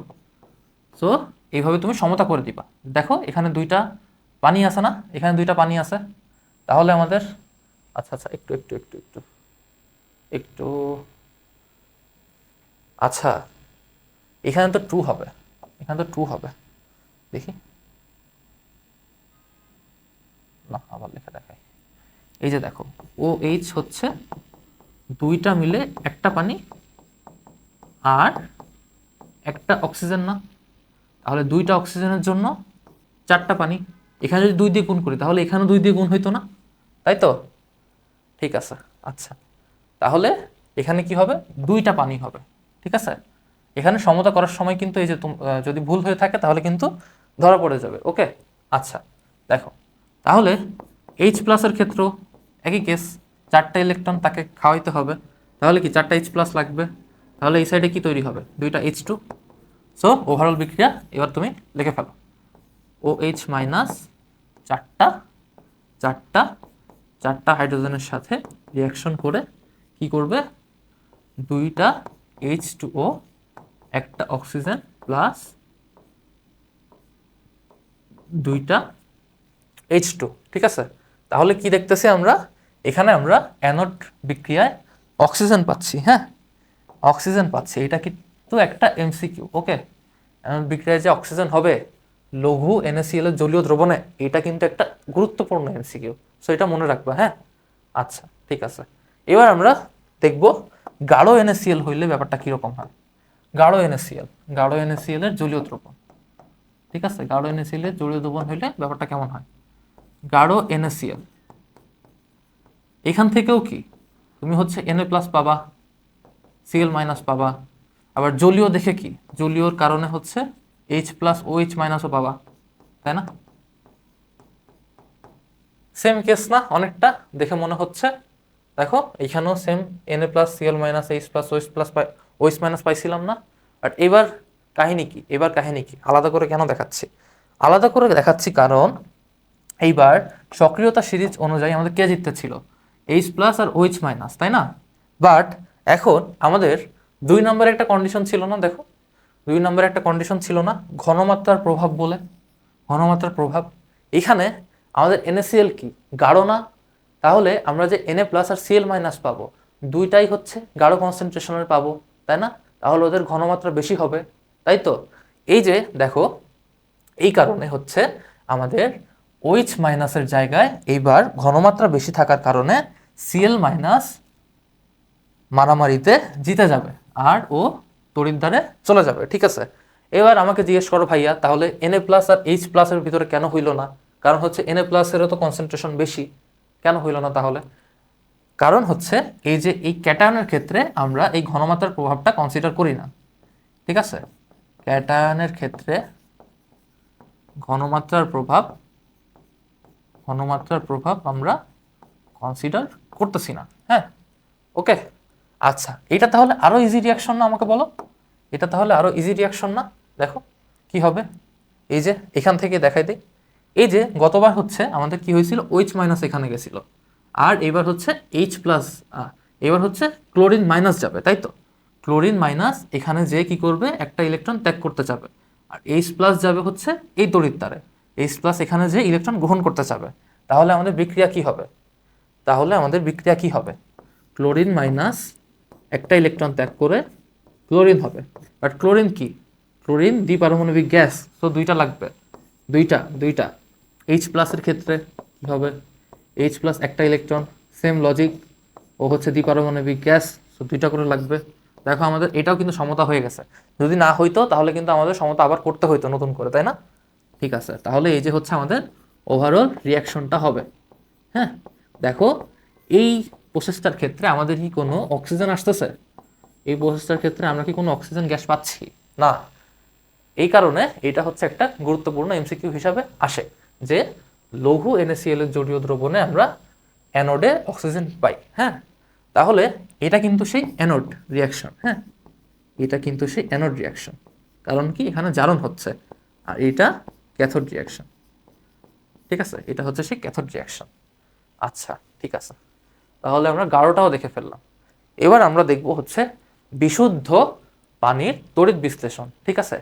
সো এইভাবে তুমি সমতা করে দিবা। দেখো, এখানে দুইটা পানি আছে না? এখানে দুইটা পানি আছে, তাহলে আমাদের আচ্ছা আচ্ছা, একটু একটু একটু একটু একটু আচ্ছা, এখানে তো ট্রু হবে, এখানে তো ট্রু হবে, দেখি না, আবার লেখা দেখাই। এই যে দেখো, OH হচ্ছে দুইটা মিলে একটা পানি আর একটা অক্সিজেন না? তাহলে দুইটা অক্সিজেনের জন্য চারটা পানি। এখানে যদি 2 দিয়ে গুণ করি তাহলে এখানেও 2 দিয়ে গুণ হইতো না? তাই তো? ঠিক আছে, আচ্ছা, তাহলে এখানে কি হবে? দুইটা পানি হবে, ঠিক আছে? এখানে সমতা করার সময় কিন্তু এই যে যদি ভুল হয়ে থাকে তাহলে কিন্তু ধরা পড়ে যাবে। ওকে, আচ্ছা দেখো, তাহলে এইচ প্লাসের ক্ষেত্রেও একই কেস, 4টা ইলেকট্রন তাকে খাওয়াইতে হবে, তাহলে কি 4টা এইচ প্লাস লাগবে, তাহলে এই সাইডে কি তৈরি হবে, 2টা H2। সো ওভারঅল বিক্রিয়া এবার তুমি লিখে ফেলো, OH মাইনাস 4টা 4টা 4টা হাইড্রোজেনের সাথে রিয়াকশন করে কি করবে, 2টা H2O, একটা অক্সিজেন প্লাস 2টা H2। ঠিক আছে, তাহলে কি দেখতেছি আমরা, এখানে আমরা অ্যানোড বিক্রিয়ায় অক্সিজেন পাচ্ছি। হ্যাঁ, অক্সিজেন পাচ্ছি, এটা কিন্তু একটা এমসিকিউ। ওকে, অ্যানোড বিক্রিয়ায় যে অক্সিজেন হবে লঘু NaCl এর জলীয় দ্রবণে, এটা কিন্তু একটা গুরুত্বপূর্ণ এমসিকিউ, সো এটা মনে রাখবা। হ্যাঁ, আচ্ছা ঠিক আছে, এবার আমরা দেখব গাঢ় NaCl হইলে ব্যাপারটা কিরকম হয়। গাঢ় NaCl এর জলীয় দ্রবণ, ঠিক আছে, গাঢ় NaCl এর জলীয় দ্রবণ হইলে ব্যাপারটা কেমন হয়। গাঢ় NaCl, এখান থেকেও কি তুমি হচ্ছে Na প্লাস পাবা, Cl মাইনাস পাবা, আবার জলীয় দেখে কি, জলীয়র কারণে হচ্ছে H প্লাস OH মাইনাসও পাবা, তাই না? সেম কেস না অনেকটা, দেখে মনে হচ্ছে। দেখো এইখানেও same, Na plus Cl minus H plus OH plus OH minus পাইছিলাম না। বাট এবার কাহিনী কি, আলাদা করে কেন দেখাচ্ছি, আলাদা করে দেখাচ্ছি কারণ এইবার সক্রিয়তা সিরিজ অনুযায়ী আমাদের কে জিততেছিল, H প্লাস আর OH মাইনাস, তাই না? বাট এখন আমাদের 2 নম্বরে একটা কন্ডিশন ছিল না, দেখো 2 নম্বরে একটা কন্ডিশন ছিল না, ঘনমাত্রার প্রভাব বলে, ঘনমাত্রার প্রভাব। এখানে আমাদের NaCl কি গাঢ় না, তাহলে আমরা যে Na প্লাস আর Cl মাইনাস পাবো, দুইটাই হচ্ছে গাঢ় কনসেন্ট্রেশনের পাবো, তাই না? তাহলে ওদের ঘনমাত্রা বেশি হবে, তাই তো? এই যে দেখো, এই কারণে হচ্ছে আমাদের OH মাইনাসের জায়গায় এইবার ঘনমাত্রা বেশি থাকার কারণে Cl মাইনাস মারামারিতে জিতে যাবে আর ও তড়িৎদ্বারে চলে যাবে। ঠিক আছে, এবার আমাকে জিজ্ঞেস করো ভাইয়া, তাহলে Na প্লাস আর H প্লাসের ভিতরে কেন হইল না? কারণ হচ্ছে Na প্লাসেরও তো কনসেন্ট্রেশন বেশি, কেন হইল না তাহলে? কারণ হচ্ছে এই যে এই ক্যাটায়নের ক্ষেত্রে আমরা এই ঘনমাত্রার প্রভাবটা কনসিডার করি না। ঠিক আছে, ক্যাটায়নের ক্ষেত্রে ঘনমাত্রার প্রভাব আমরা কনসিডার করতেছি না। হ্যাঁ, ওকে, আচ্ছা, এটা তাহলে আরো ইজি রিয়াকশন না, আমাকে বলো, এটা তাহলে আরো ইজি রিয়াকশন না? দেখো কি হবে, এই যে এখান থেকে দেখাই দিই, এই যে গতবার হচ্ছে আমাদের কি হয়েছিল, OH মাইনাস এখানে গেছিল, আর এবার হচ্ছে H প্লাস, এবার হচ্ছে ক্লোরিন মাইনাস যাবে, তাই তো? ক্লোরিন মাইনাস এখানে যে কি করবে, একটা ইলেকট্রন ত্যাগ করতে যাবে, আর H প্লাস যাবে হচ্ছে এই তড়িৎদ্বারে, H প্লাস এখানে যে ইলেকট্রন গ্রহণ করতে যাবে, তাহলে আমাদের বিক্রিয়া কি হবে, ক্লোরিন মাইনাস একটা ইলেকট্রন ত্যাগ করে ক্লোরিন হবে। বাট ক্লোরিন কি, ক্লোরিন দ্বিপারমাণবিক গ্যাস, তো দুইটা লাগবে, দুইটা H প্লাসের ক্ষেত্রে কি হবে, H প্লাস একটা ইলেকট্রন, সেম লজিক, ও হচ্ছে দ্বিপারমাণবিক গ্যাস, তো দুইটা করে লাগবে। দেখো আমাদের এটাও কিন্তু সমতা হয়ে গেছে, যদি না হইতো তাহলে কিন্তু আমাদের সমতা আবার করতে হইতো নতুন করে, তাই না? ঠিক আছে, তাহলে এই যে হচ্ছে আমাদের ওভারঅল রিয়াকশনটা হবে। হ্যাঁ, দেখো এই প্রসেসটার ক্ষেত্রে আমাদের কি কোনো অক্সিজেন আসতেছে, এই প্রসেসটার ক্ষেত্রে আমরা কি কোনো অক্সিজেন গ্যাস পাচ্ছি না। এই কারণে এটা হচ্ছে একটা গুরুত্বপূর্ণ এমসিকিউ হিসাবে আসে যে লঘু NaCl এর জলীয় দ্রবণে আমরা অ্যানোডে অক্সিজেন পাই। হ্যাঁ, তাহলে এটা কিন্তু সেই অ্যানোড রিয়াকশন। হ্যাঁ, এটা কিন্তু সেই অ্যানোড রিয়াকশন, কারণ কি এখানে জারণ হচ্ছে, আর এটা ক্যাথোড রিয়াকশন। ঠিক আছে, এটা হচ্ছে সেই ক্যাথোড রিয়াকশন। আচ্ছা ঠিক আছে, তাহলে আমরা গাঢ়টাও দেখে ফেললাম। এবার আমরা দেখব হচ্ছে বিশুদ্ধ পানির তড়িৎ বিশ্লেষণ। ঠিক আছে,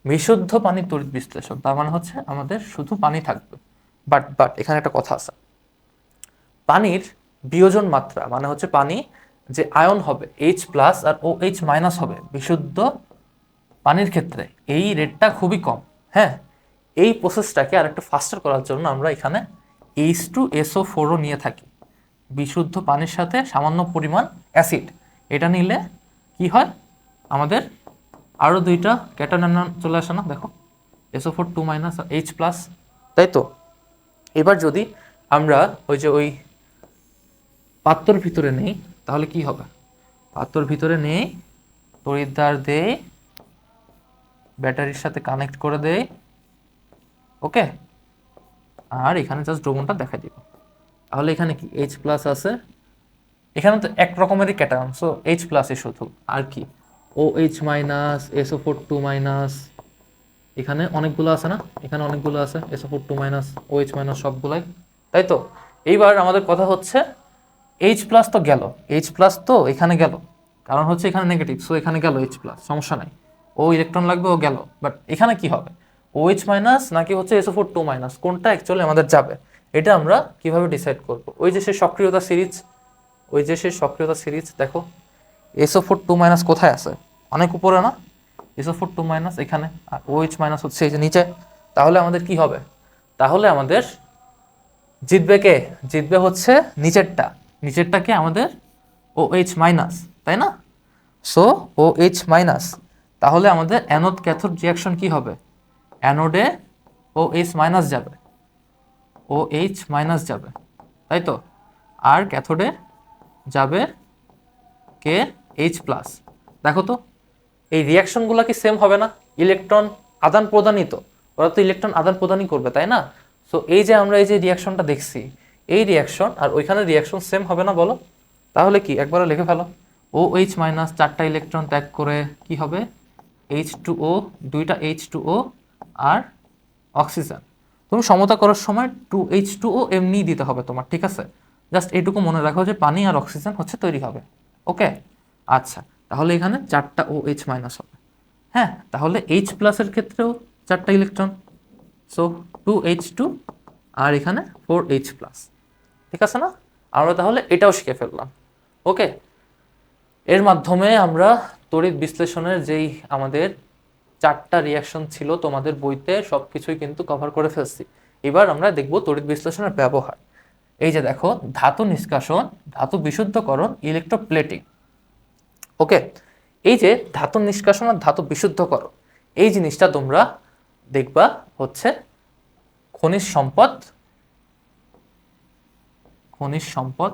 বিশুদ্ধ পানির তড়িৎ বিশ্লেষণ, তার মানে হচ্ছে আমাদের শুধু পানি থাকবে। বাট এখানে একটা কথা আছে, পানির বিয়োজন মাত্রা মানে হচ্ছে পানি যে আয়ন হবে H প্লাস আর OH মাইনাস হবে বিশুদ্ধ পানির ক্ষেত্রে, এই রেটটা খুবই কম। হ্যাঁ, এই প্রসেসটাকে আর একটু ফাস্টার করার জন্য আমরা এখানে H2SO4ও নিয়ে থাকি, বিশুদ্ধ পানির সাথে সামান্য পরিমাণ অ্যাসিড। এটা নিলে কি হয়, আমাদের আরও দুইটা ক্যাটায়ন চলে আসে না, দেখো SO4 2 মাইনাস আর H প্লাস, তাই তো? এবার যদি আমরা ওই পাত্রর ভিতরে নেই তাহলে কি হবে, পাত্রর ভিতরে নেই, তড়িৎদ্বার দেই, ব্যাটারির সাথে কানেক্ট করে দেই। ওকে, আর এখানে জাস্ট ড্রোমনটা দেখা দিব। তাহলে এখানে কি এইচ প্লাস আছে, এখানে তো এক রকমেরই ক্যাটায়ন, সো এইচ প্লাসই শুধু, আর কি ও এইচ মাইনাস, SO4 2 মাইনাস, এখানে অনেকগুলো আছে না, এখানে অনেকগুলো আছে SO4 2 মাইনাস, OH মাইনাস সবগুলাই, তাই তো। এইবার আমাদের কথা হচ্ছে এইচ প্লাস তো গেল, এইচ প্লাস তো এখানে গেল, কারণ হচ্ছে এখানে নেগেটিভ, সো এখানে গেল এইচ প্লাস, সমস্যা নাই, ও ইলেকট্রন লাগবে, ও গেল। বাট এখানে কি হবে, OH মাইনাস নাকি হচ্ছে SO4 2 মাইনাস, কোনটা অ্যাকচুয়ালি আমাদের যাবে, এটা আমরা কিভাবে ডিসাইড করব? ওই যে সে সক্রিয়তা সিরিজ, ওই যে সেই সক্রিয়তা সিরিজ দেখো, SO4 2 মাইনাস কোথায় আছে, অনেক উপরে না, SO4 2 মাইনাস এখানে, আর OH মাইনাস হচ্ছে এই যে নিচে। তাহলে আমাদের কি হবে, তাহলে আমাদের জিতবে কে, জিতবে হচ্ছে নিচেরটা, নিচেরটাকে আমাদের OH মাইনাস, তাই না? সো OH মাইনাস, তাহলে আমাদের অ্যানোড ক্যাথোড রিয়াকশন কি হবে, অ্যানোডে OH মাইনাস যাবে, OH মাইনাস যাবে, তাই তো, আর ক্যাথোডে যাবে কে, H প্লাস। দেখো তো এই রিয়াকশনগুলো কি সেম হবে না, ইলেকট্রন আদান প্রদানই তো, ওরা তো ইলেকট্রন আদান প্রদানই করবে, তাই না? সো এই যে আমরা এই যে রিয়াকশনটা দেখছি, এই রিয়াকশন আর ওইখানে রিয়াকশন সেম হবে না বলো? তাহলে কি একবারে লিখে ফেলো, OH মাইনাস 4টা ইলেকট্রন ত্যাগ করে কি হবে, H2O, 2টা H2O আর অক্সিজেন। তুমি সমতা করার সময় 2H2O এমনি দিতে হবে তোমার, ঠিক আছে? জাস্ট এইটুকু মনে রাখো যে পানি আর অক্সিজেন হচ্ছে তৈরি হবে। ওকে, আচ্ছা, তাহলে এখানে 4টা OH মাইনাস হবে। হ্যাঁ, তাহলে H প্লাসের ক্ষেত্রেও 4টা ইলেকট্রন, সো 2H2 আর এখানে 4H প্লাস, ঠিক আছে না? আমরা তাহলে এটাও শিখে ফেললাম। ওকে, এর মাধ্যমে আমরা তড়িৎ বিশ্লেষণের যেই আমাদের 4টা রিয়াকশন ছিল তোমাদের বইতে সব কিছুই কিন্তু কভার করে ফেলছি। এবার আমরা দেখব তড়িৎ বিশ্লেষণের ব্যবহার। এই যে দেখো, ধাতু নিষ্কাশন, ধাতু বিশুদ্ধকরণ, ইলেকট্রোপ্লেটিং। ওকে, এই যে ধাতু নিষ্কাশন আর ধাতু বিশুদ্ধকরণ, এই জিনিসটা তোমরা দেখবা হচ্ছে খনিজ সম্পদ, খনিজ সম্পদ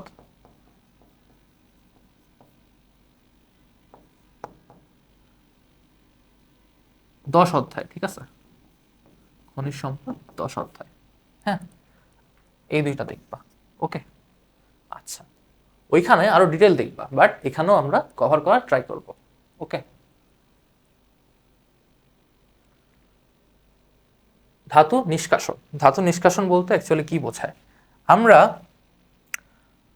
10 অধ্যায়, ঠিক আছে, খনিজ সম্পদ 10 অধ্যায়। হ্যাঁ, এই দুইটা দেখবা। ওকে, আচ্ছা, ওইখানে আরো ডিটেল দেখবা, বাট এখানেও আমরা কভার করার ট্রাই করব। ওকে, ধাতু নিষ্কাশন, ধাতু নিষ্কাশন বলতে অ্যাকচুয়ালি কি বোঝায়, আমরা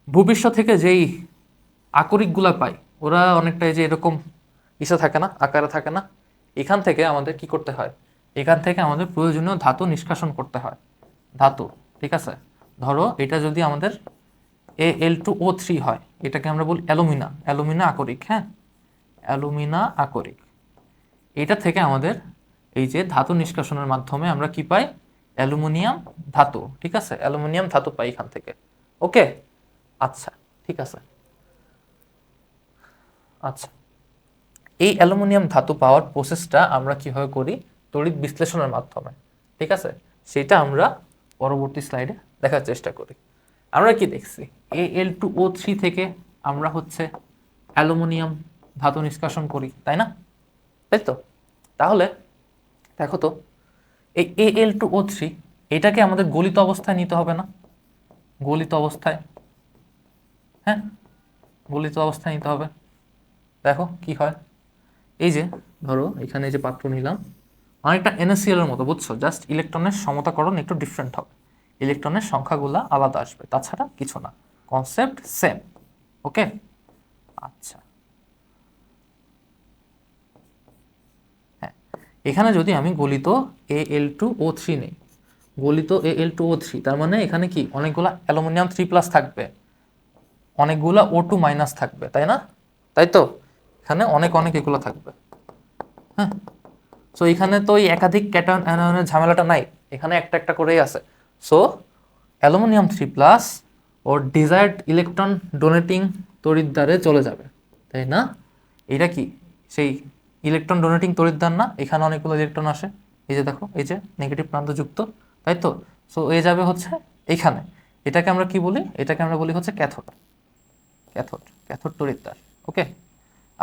ভূপৃষ্ঠ থেকে যেই আকরিকগুলা পাই, ওরা অনেকটা এই যে এরকম ইসে থাকে না, আকারে থাকে না, এখান থেকে আমাদের কি করতে হয়, এখান থেকে আমাদের প্রয়োজনীয় ধাতু নিষ্কাশন করতে হয়, ধাতু, ঠিক আছে। ধরো এটা যদি আমাদের Al2O3 হয়, এটাকে আমরা বলি অ্যালুমিনা, অ্যালুমিনা আকরিক, হ্যাঁ, অ্যালুমিনা আকরিক। এটা থেকে আমাদের এই যে ধাতু নিষ্কাশনের মাধ্যমে আমরা কি পাই, অ্যালুমিনিয়াম ধাতু, ঠিক আছে, অ্যালুমিনিয়াম ধাতু পাই এখান থেকে। ওকে, আচ্ছা, ঠিক আছে, আচ্ছা, এই অ্যালুমিনিয়াম ধাতু পাওয়ার প্রসেসটা আমরা কিভাবে করি, তড়িৎ বিশ্লেষণের মাধ্যমে, ঠিক আছে, সেটা আমরা পরবর্তী স্লাইডে দেখার চেষ্টা করি। আমরা কি দেখছি, Al2O3 থেকে আমরা হচ্ছে অ্যালুমিনিয়াম ধাতু নিষ্কাশন করি, তাই না? তাই তো, তাহলে দেখো তো, এই Al2O3 এটাকে আমাদের গলিত অবস্থায় নিতে হবে না, গলিত অবস্থায়, হ্যাঁ, গলিত অবস্থায় নিতে হবে। দেখো কি হয়, এই যে ধরো এখানে যে পাত্র নিলাম, অনেকটা NaCl এর মতো, বুঝছো, জাস্ট ইলেকট্রনের সমতাকরণ একটু ডিফারেন্ট হবে, ইলেকট্রনের সংখ্যাগুলো আলাদা আসবে, তাছাড়া কিছু না, কনসেপ্ট সেম। ওকে, আচ্ছা, হ্যাঁ, এখানে যদি আমি গলিত Al2O3 নেই, গলিত Al2O3, তার মানে এখানে কি অনেকগুলা অ্যালুমিনিয়াম 3+ থাকবে, অনেকগুলা O2 মাইনাস থাকবে, তাই না? তাই তো, এখানে অনেক অনেক এগুলো থাকবে। হ্যাঁ, সো এখানে তো এই একাধিক ক্যাটায়ন অ্যানায়নের ঝামেলাটা নাই, এখানে একটা একটা করেই আছে। সো অ্যালুমিনিয়াম 3+ ওর ডিজায়ার্ড ইলেকট্রন ডোনেটিং তড়িৎদ্বারে চলে যাবে, তাই না? এটা কি সেই ইলেকট্রন ডোনেটিং তড়িৎদ্বার না, এখানে অনেকগুলো ইলেকট্রন আসে, এই যে দেখো, এই যে নেগেটিভ প্রান্ত যুক্ত, তাই তো। সো এ যাবে হচ্ছে এইখানে, এটাকে আমরা কি বলি, এটাকে আমরা বলি হচ্ছে ক্যাথোড, ক্যাথোড, ক্যাথোড তড়িৎদ্বার। ওকে,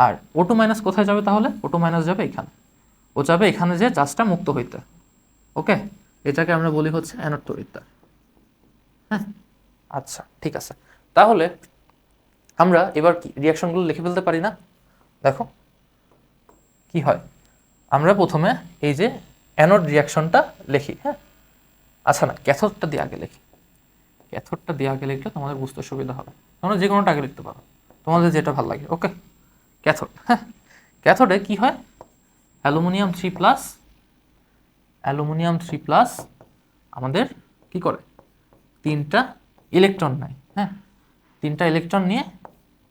আর O2 মাইনাস কোথায় যাবে, তাহলে O2 মাইনাস যাবে এখানে, ও চাবে এখানে যে চার্জটা মুক্ত হইতে। ওকে, এটাকে আমরা বলি হচ্ছে অ্যানোড তড়িৎদ্বার। হ্যাঁ, আচ্ছা ঠিক আছে। তাহলে আমরা এবার কি রিয়াকশনগুলো লিখে ফেলতে পারি না? দেখো কি হয়, আমরা প্রথমে এই যে অ্যানোড রিয়াকশনটা লিখি। হ্যাঁ, আচ্ছা না, ক্যাথোডটা দিয়ে আগে লিখি। ক্যাথোডটা দিয়ে আগে লিখলে তোমাদের বুঝতে সুবিধা হবে। তোমরা যে কোনোটা আগে লিখতে পারো, তোমাদের যেটা ভালো লাগে। ওকে, ক্যাথোড। হ্যাঁ, ক্যাথোডে কি হয়, অ্যালুমিনিয়াম 3+, অ্যালুমিনিয়াম 3+ আমাদের কি করে, 3টা ইলেকট্রন নেয়। হ্যাঁ, 3টা ইলেকট্রন নিয়ে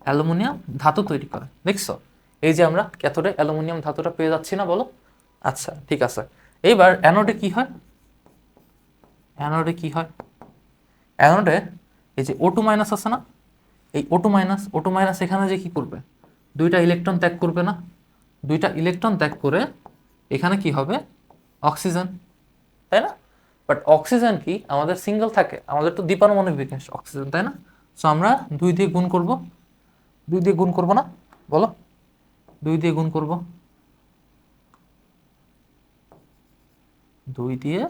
অ্যালুমিনিয়াম ধাতু তৈরি করে। দেখছো, এই যে আমরা ক্যাথোডে অ্যালুমিনিয়াম ধাতুটা পেয়ে যাচ্ছি না, বলো? আচ্ছা ঠিক আছে। এইবার অ্যানোডে কি হয়, অ্যানোডে কি হয়, অ্যানোডে এই যে O2 মাইনাস আছে না, এই O2 মাইনাস এখানে যে কি করবে, 2টা ইলেকট্রন ত্যাগ করবে না, 2টা ইলেকট্রন ত্যাগ করে এখানে কি হবে, অক্সিজেন, তাই না? বাট অক্সিজেন কি আমাদের সিঙ্গেল থাকে? আমাদের তো দ্বিপারমাণবিক বিন্যাস অক্সিজেন, তাই না? সো আমরা 2 দিয়ে গুণ করব, 2 দিয়ে গুণ করব না, বলো? 2 দিয়ে গুণ করব, 2 দিয়ে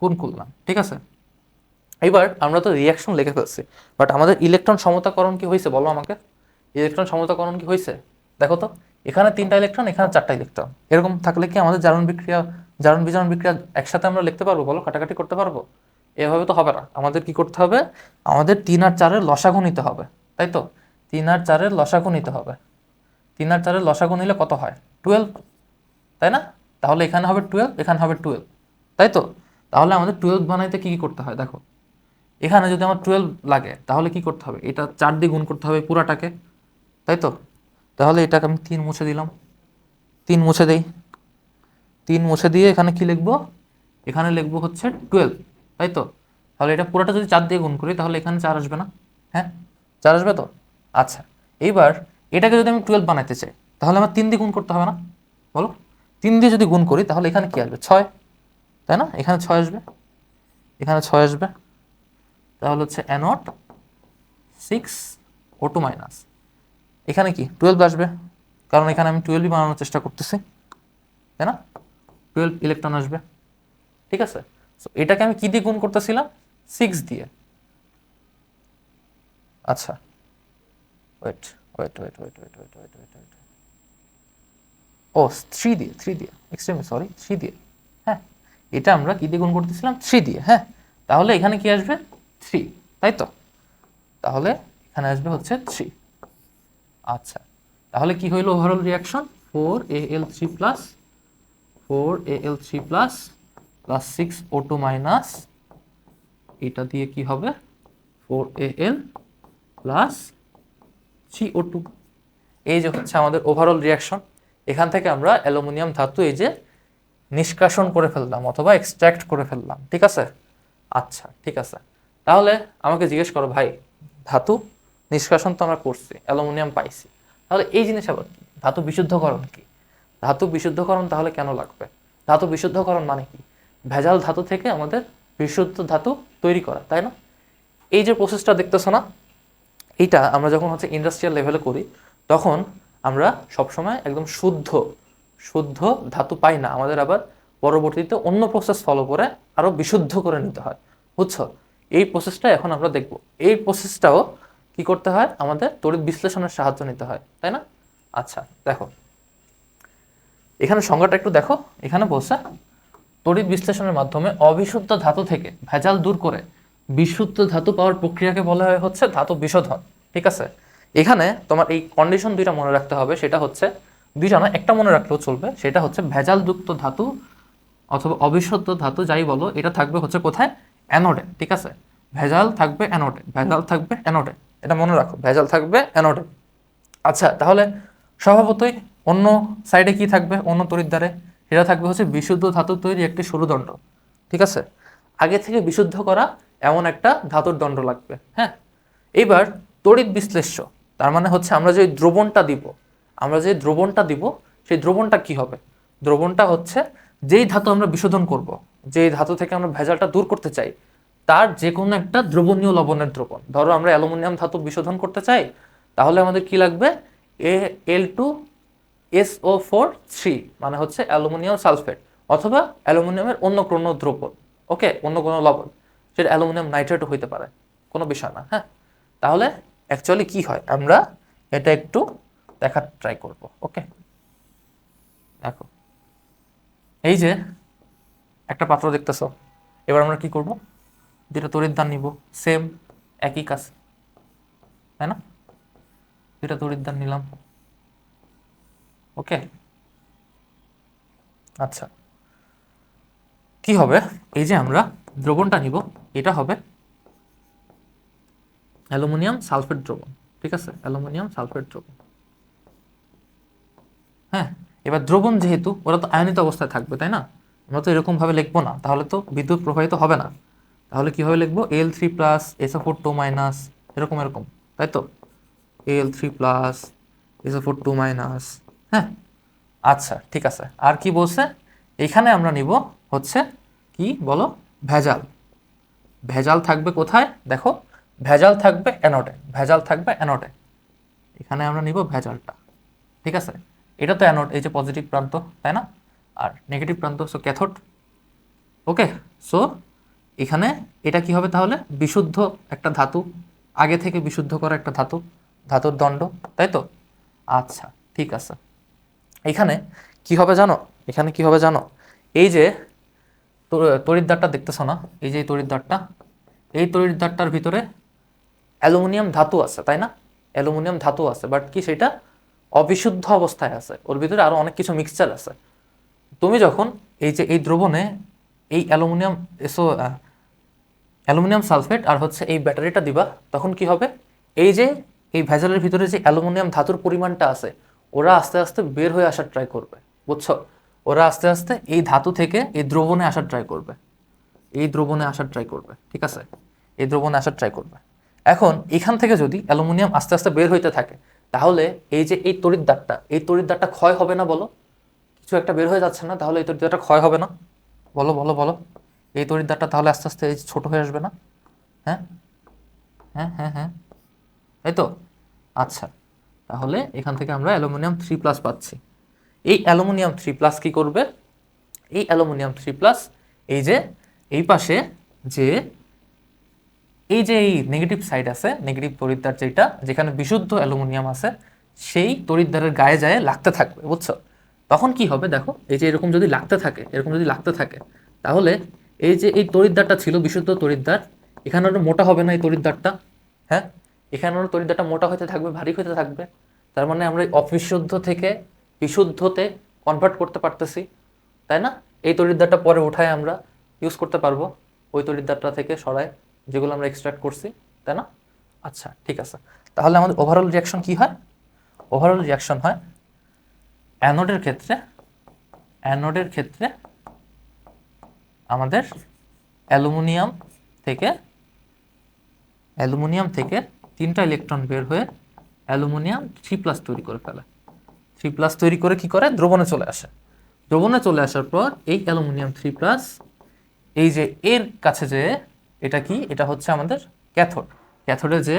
গুণ করলাম, ঠিক আছে। এবার আমরা তো রিয়াকশন লিখে ফেলছি, বাট আমাদের ইলেকট্রন সমতাকরণ কি হয়েছে বলো আমাকে? ইলেকট্রন সমতাকরণ কি হয়েছে? দেখো তো, এখানে 3টা ইলেকট্রন, এখানে 4টা ইলেকট্রন। এরকম থাকলে কি আমাদের জারণ বিক্রিয়া, জারণ বিজারণ বিক্রিয়া একসাথে আমরা লিখতে পারবো বলো? কাটাকাটি করতে পারবো? এভাবে তো হবে না। আমাদের কি করতে হবে, আমাদের 3 আর 4-এর লসাগু নিতে হবে, তাই তো? 3 আর 4-এর লসাগু নিতে হবে। 3 আর 4-এর লসাগু নিলে কত হয়, 12, তাই না? তাহলে এখানে হবে 12, এখানে হবে 12, তাই তো? তাহলে আমাদের 12 বানাইতে কি কি করতে হয় দেখো, এখানে যদি আমার 12 লাগে তাহলে কি করতে হবে, এটা 4 দিয়ে গুণ করতে হবে পুরাটাকে, তাই তো? তাহলে এটাকে আমি 3 মুছে দিলাম, 3 মুছে দেই, 3 মুছে দিয়ে এখানে কি লিখবো, এখানে লিখবো হচ্ছে 12, তাই তো? তাহলে এটা পুরাটা যদি 4 দিয়ে গুণ করি তাহলে এখানে 4 আসবে না? হ্যাঁ, 4 আসবে তো? আচ্ছা, এইবার এটাকে যদি আমি 12 বানাইতে চাই তাহলে আমার 3 দিয়ে গুণ করতে হবে না, বলো? 3 দিয়ে যদি গুণ করি তাহলে এখানে কি আসবে, 6, তাই না? এখানে 6 আসবে, এখানে 6 আসবে। তাহলে হচ্ছে অ্যানোড 6O2 মাইনাস, এখানে কি 12 আসবে, কারণ এখানে আমি 12ই বানানোর চেষ্টা করতেছি, তাই না? 12 ইলেকট্রন আসবে, ঠিক আছে। সো এটাকে আমি কি দিয়ে গুণ করতেছিলাম, 6 দিয়ে। আচ্ছা, wait wait wait wait wait wait wait wait wait ও 3 দিয়ে, 3 দিয়ে, এক্সট্রিমলি সরি, 3 দিয়ে। হ্যাঁ, এটা আমরা কি দিয়ে গুণ করতেছিলাম, 3 দিয়ে। হ্যাঁ, তাহলে এখানে কি আসবে, 3, তাই তো? তাহলে এখানে আসবে হচ্ছে 3। আচ্ছা, তাহলে কি হইলো overall reaction, 4Al3 plus 4Al3 plus plus 6O2 minus, এটা দিয়ে কি হবে, 4Al প্লাস 3O2। এই যে হচ্ছে আমাদের ওভারঅল রিয়াকশন। এখান থেকে আমরা অ্যালুমিনিয়াম ধাতু এই যে নিষ্কাশন করে ফেললাম অথবা এক্সট্র্যাক্ট করে ফেললাম, ঠিক আছে? আচ্ছা ঠিক আছে। তাহলে আমাকে জিজ্ঞেস করো, ভাই ধাতু নিষ্কাশন তো আমরা করছি, অ্যালুমিনিয়াম পাইছি, তাহলে এই জিনিস আবার কি, ধাতু বিশুদ্ধকরণ কি? ধাতু বিশুদ্ধকরণ তাহলে কেন লাগবে? ধাতু বিশুদ্ধকরণ মানে কি, ভেজাল ধাতু থেকে আমাদের বিশুদ্ধ ধাতু তৈরি করা, তাই না? এই যে প্রসেসটা দেখতেছো না, এইটা আমরা যখন হচ্ছে ইন্ডাস্ট্রিয়াল লেভেলে করি তখন আমরা সবসময় একদম শুদ্ধ শুদ্ধ ধাতু পাই না, আমাদের আবার পরবর্তীতে অন্য প্রসেস ফলো করে আরো বিশুদ্ধ করে নিতে হয়, বুঝছো? এই প্রসেসটা এখন আমরা দেখব। এই প্রসেসটাও কি করতে হয়, আমাদের তড়িৎ বিশ্লেষণের সাহায্য নিতে হয়, তাই না? আচ্ছা দেখো, এখানে সংজ্ঞাটা একটু দেখো, এখানে বলছে তড়িৎ বিশ্লেষণের মাধ্যমে অবিশুদ্ধ ধাতু থেকে ভেজাল দূর করে বিশুদ্ধ ধাতু পাওয়ার প্রক্রিয়াকে বলা হয় হচ্ছে ধাতু বিশোধন, ঠিক আছে? এখানে তোমার এই কন্ডিশন 2টা মনে রাখতে হবে, সেটা হচ্ছে 2টা না, একটা মনে রাখলেও চলবে, সেটা হচ্ছে ভেজালযুক্ত ধাতু অথবা অবিশুদ্ধ ধাতু যাই বলো, এটা থাকবে হচ্ছে কোথায়, অ্যানোডে, ঠিক আছে? ভেজাল থাকবে অ্যানোডে, ভেজাল থাকবে অ্যানোডে, এটা মনে রাখো, ভেজাল থাকবে অ্যানোডে। আচ্ছা, তাহলে স্বভাবতই অন্য সাইডে কি থাকবে, অন্য তড়িৎদ্বারে এটা থাকবে হচ্ছে বিশুদ্ধ ধাতু তৈরি একটি সরুদণ্ড, ঠিক আছে? আগে থেকে বিশুদ্ধ করা এমন একটা ধাতুর দণ্ড লাগবে। হ্যাঁ, এইবার তড়িৎ বিশ্লেষ্য, তার মানে হচ্ছে আমরা যে দ্রবণটা দিব, আমরা যে দ্রবণটা দিব সেই দ্রবণটা কি হবে, দ্রবণটা হচ্ছে যেই ধাতু আমরা বিশোধন করব, যেই ধাতু থেকে আমরা ভেজালটা দূর করতে চাই তার যে কোনো একটা দ্রবণীয় লবণের দ্রবণ। ধরো আমরা অ্যালুমিনিয়াম ধাতু বিশোধন করতে চাই, তাহলে আমাদের কি লাগবে, এল টু SO4 3 মানে হচ্ছে অ্যালুমিনিয়াম সালফেট, অথবা অ্যালুমিনিয়ামের অন্য কোনো দ্রবণ, ওকে, অন্য কোনো লবণ, সেটা অ্যালুমিনিয়াম নাইট্রেটও হইতে পারে, কোনো বিষয় না। হ্যাঁ, তাহলে অ্যাকচুয়ালি কি হয় আমরা এটা একটু দেখার ট্রাই করব। ওকে, দেখো এই যে একটা পাত্র দেখতেছো, এবার আমরা কি করব, দুটা তড়িৎদ্বার নিব, সেম একই কাজ, তাই না? দুটা তড়িৎদ্বার নিলাম, ওকে। আচ্ছা, কি হবে, এই যে আমরা দ্রবণটা নিব, এটা হবে অ্যালুমিনিয়াম সালফেট দ্রবণ, ঠিক আছে, অ্যালুমিনিয়াম সালফেট দ্রবণ। হ্যাঁ, এবার দ্রবণ যেহেতু ওরা তো আয়নিত অবস্থায় থাকবে, তাই না? আমরা তো এরকম ভাবে লিখবো না, তাহলে তো বিদ্যুৎ প্রবাহিত হবে না। তাহলে কিভাবে লিখবো, Al3+ SO4 2-, এরকম এরকম, তাই তো, Al3+ SO4 2-। হ্যাঁ, আচ্ছা ঠিক আছে। আর কি বলছে, এখানে আমরা নিব হচ্ছে কি বলো, ভেজাল। ভেজাল থাকবে কোথায় দেখো, ভেজাল থাকবে অ্যানোডে, ভেজাল থাকবে অ্যানোডে। এখানে আমরা নিব ভেজালটা, ঠিক আছে। এটা তো অ্যানোড, এই যে পজিটিভ প্রান্ত, তাই না? আর নেগেটিভ প্রান্ত সো ক্যাথোড, ওকে। সো এখানে এটা কি হবে তাহলে, বিশুদ্ধ একটা ধাতু, আগে থেকে বিশুদ্ধ করা একটা ধাতু, ধাতুর দণ্ড, তাই তো। আচ্ছা ঠিক আছে, এখানে কি হবে জানো, এখানে কি হবে জানো, এই যে তড়িৎদ্বারটা দেখতেছো না, এই যে এই তড়িৎদ্বারটা, এই তড়িৎদ্বারটার ভিতরে অ্যালুমিনিয়াম ধাতু আছে, তাই না? অ্যালুমিনিয়াম ধাতু আছে, বাট কি সেটা অবিশুদ্ধ অবস্থায় আছে, ওর ভিতরে আরো অনেক কিছু মিক্সচার আছে। তুমি যখন এই যে এই দ্রবণে এই অ্যালুমিনিয়াম সালফেট আর হচ্ছে এই ব্যাটারিটা দিবা, তখন কি হবে, এই যে এই ভেজালের ভিতরে যে অ্যালুমিনিয়াম ধাতুর পরিমাণটা আছে, ওরা আস্তে আস্তে বের হয়ে আসার ট্রাই করবে, বুঝছো? ওরা আস্তে আস্তে এই ধাতু থেকে এই দ্রবণে আসার ট্রাই করবে, এই দ্রবণে আসার ট্রাই করবে, ঠিক আছে, এই দ্রবণে আসার ট্রাই করবে। এখন এখান থেকে যদি অ্যালুমিনিয়াম আস্তে আস্তে বের হইতে থাকে, তাহলে এই যে এই তড়িৎদ্বারটা, এই তড়িৎদ্বারটা ক্ষয় হবে না বলো? কিছু একটা বের হয়ে যাচ্ছে না, তাহলে এই তড়িৎদ্বারটা ক্ষয় হবে না? বলো বলো বলো, এই তড়িৎদ্বারটা তাহলে আস্তে আস্তে এই ছোট হয়ে আসবে না? হ্যাঁ হ্যাঁ হ্যাঁ হ্যাঁ, তাই তো। আচ্ছা, তাহলে এখান থেকে আমরা অ্যালুমিনিয়াম 3+ পাচ্ছি। এই অ্যালুমিনিয়াম 3+ কি করবে, এই অ্যালুমিনিয়াম 3+ এই যে এই পাশে যে এই যে এই নেগেটিভ সাইড আছে, নেগেটিভ তড়িৎদ্বার যেটা, যেখানে বিশুদ্ধ অ্যালুমিনিয়াম আছে, সেই তড়িৎদ্বারের গায়ে যায় লাগতে থাকবে, বুঝছো? তখন কি হবে দেখো, এই যে এরকম যদি লাগতে থাকে, এরকম যদি লাগতে থাকে, তাহলে এই যে এই তড়িৎদ্বারটা ছিল বিশুদ্ধ তড়িৎদ্বার, এখানে আরো মোটা হবে না এই তড়িৎদ্বারটা? হ্যাঁ, এখানে আরো তড়িৎদ্বারটা মোটা হতে থাকবে, ভারী হতে থাকবে। তার মানে আমরা এই অবিশুদ্ধ থেকে বিশুদ্ধতে কনভার্ট করতে পারতেছি, তাই না? এই তড়িৎদ্বারটা পরে উঠায় আমরা ইউজ করতে পারবো, ওই তড়িৎদ্বারটা থেকে সরায়, যেগুলো আমরা এক্সট্রাক্ট করছি, তাই না? আচ্ছা ঠিক আছে, তাহলে আমাদের ওভারঅল রিয়াকশন কি হয়, ওভারঅল রিয়াকশন হয় অ্যানোডের ক্ষেত্রে, অ্যানোডের ক্ষেত্রে আমাদের অ্যালুমিনিয়াম থেকে, অ্যালুমিনিয়াম থেকে 3টা ইলেকট্রন বের হয়ে অ্যালুমিনিয়াম 3+ তৈরি করে ফেলে। 3+ তৈরি করে কি করে, দ্রবণে চলে আসে। দ্রবণে চলে আসার পর এই অ্যালুমিনিয়াম 3+ এই যে এর কাছে যে, এটা কি, এটা হচ্ছে আমাদের ক্যাথোড, ক্যাথোডে যে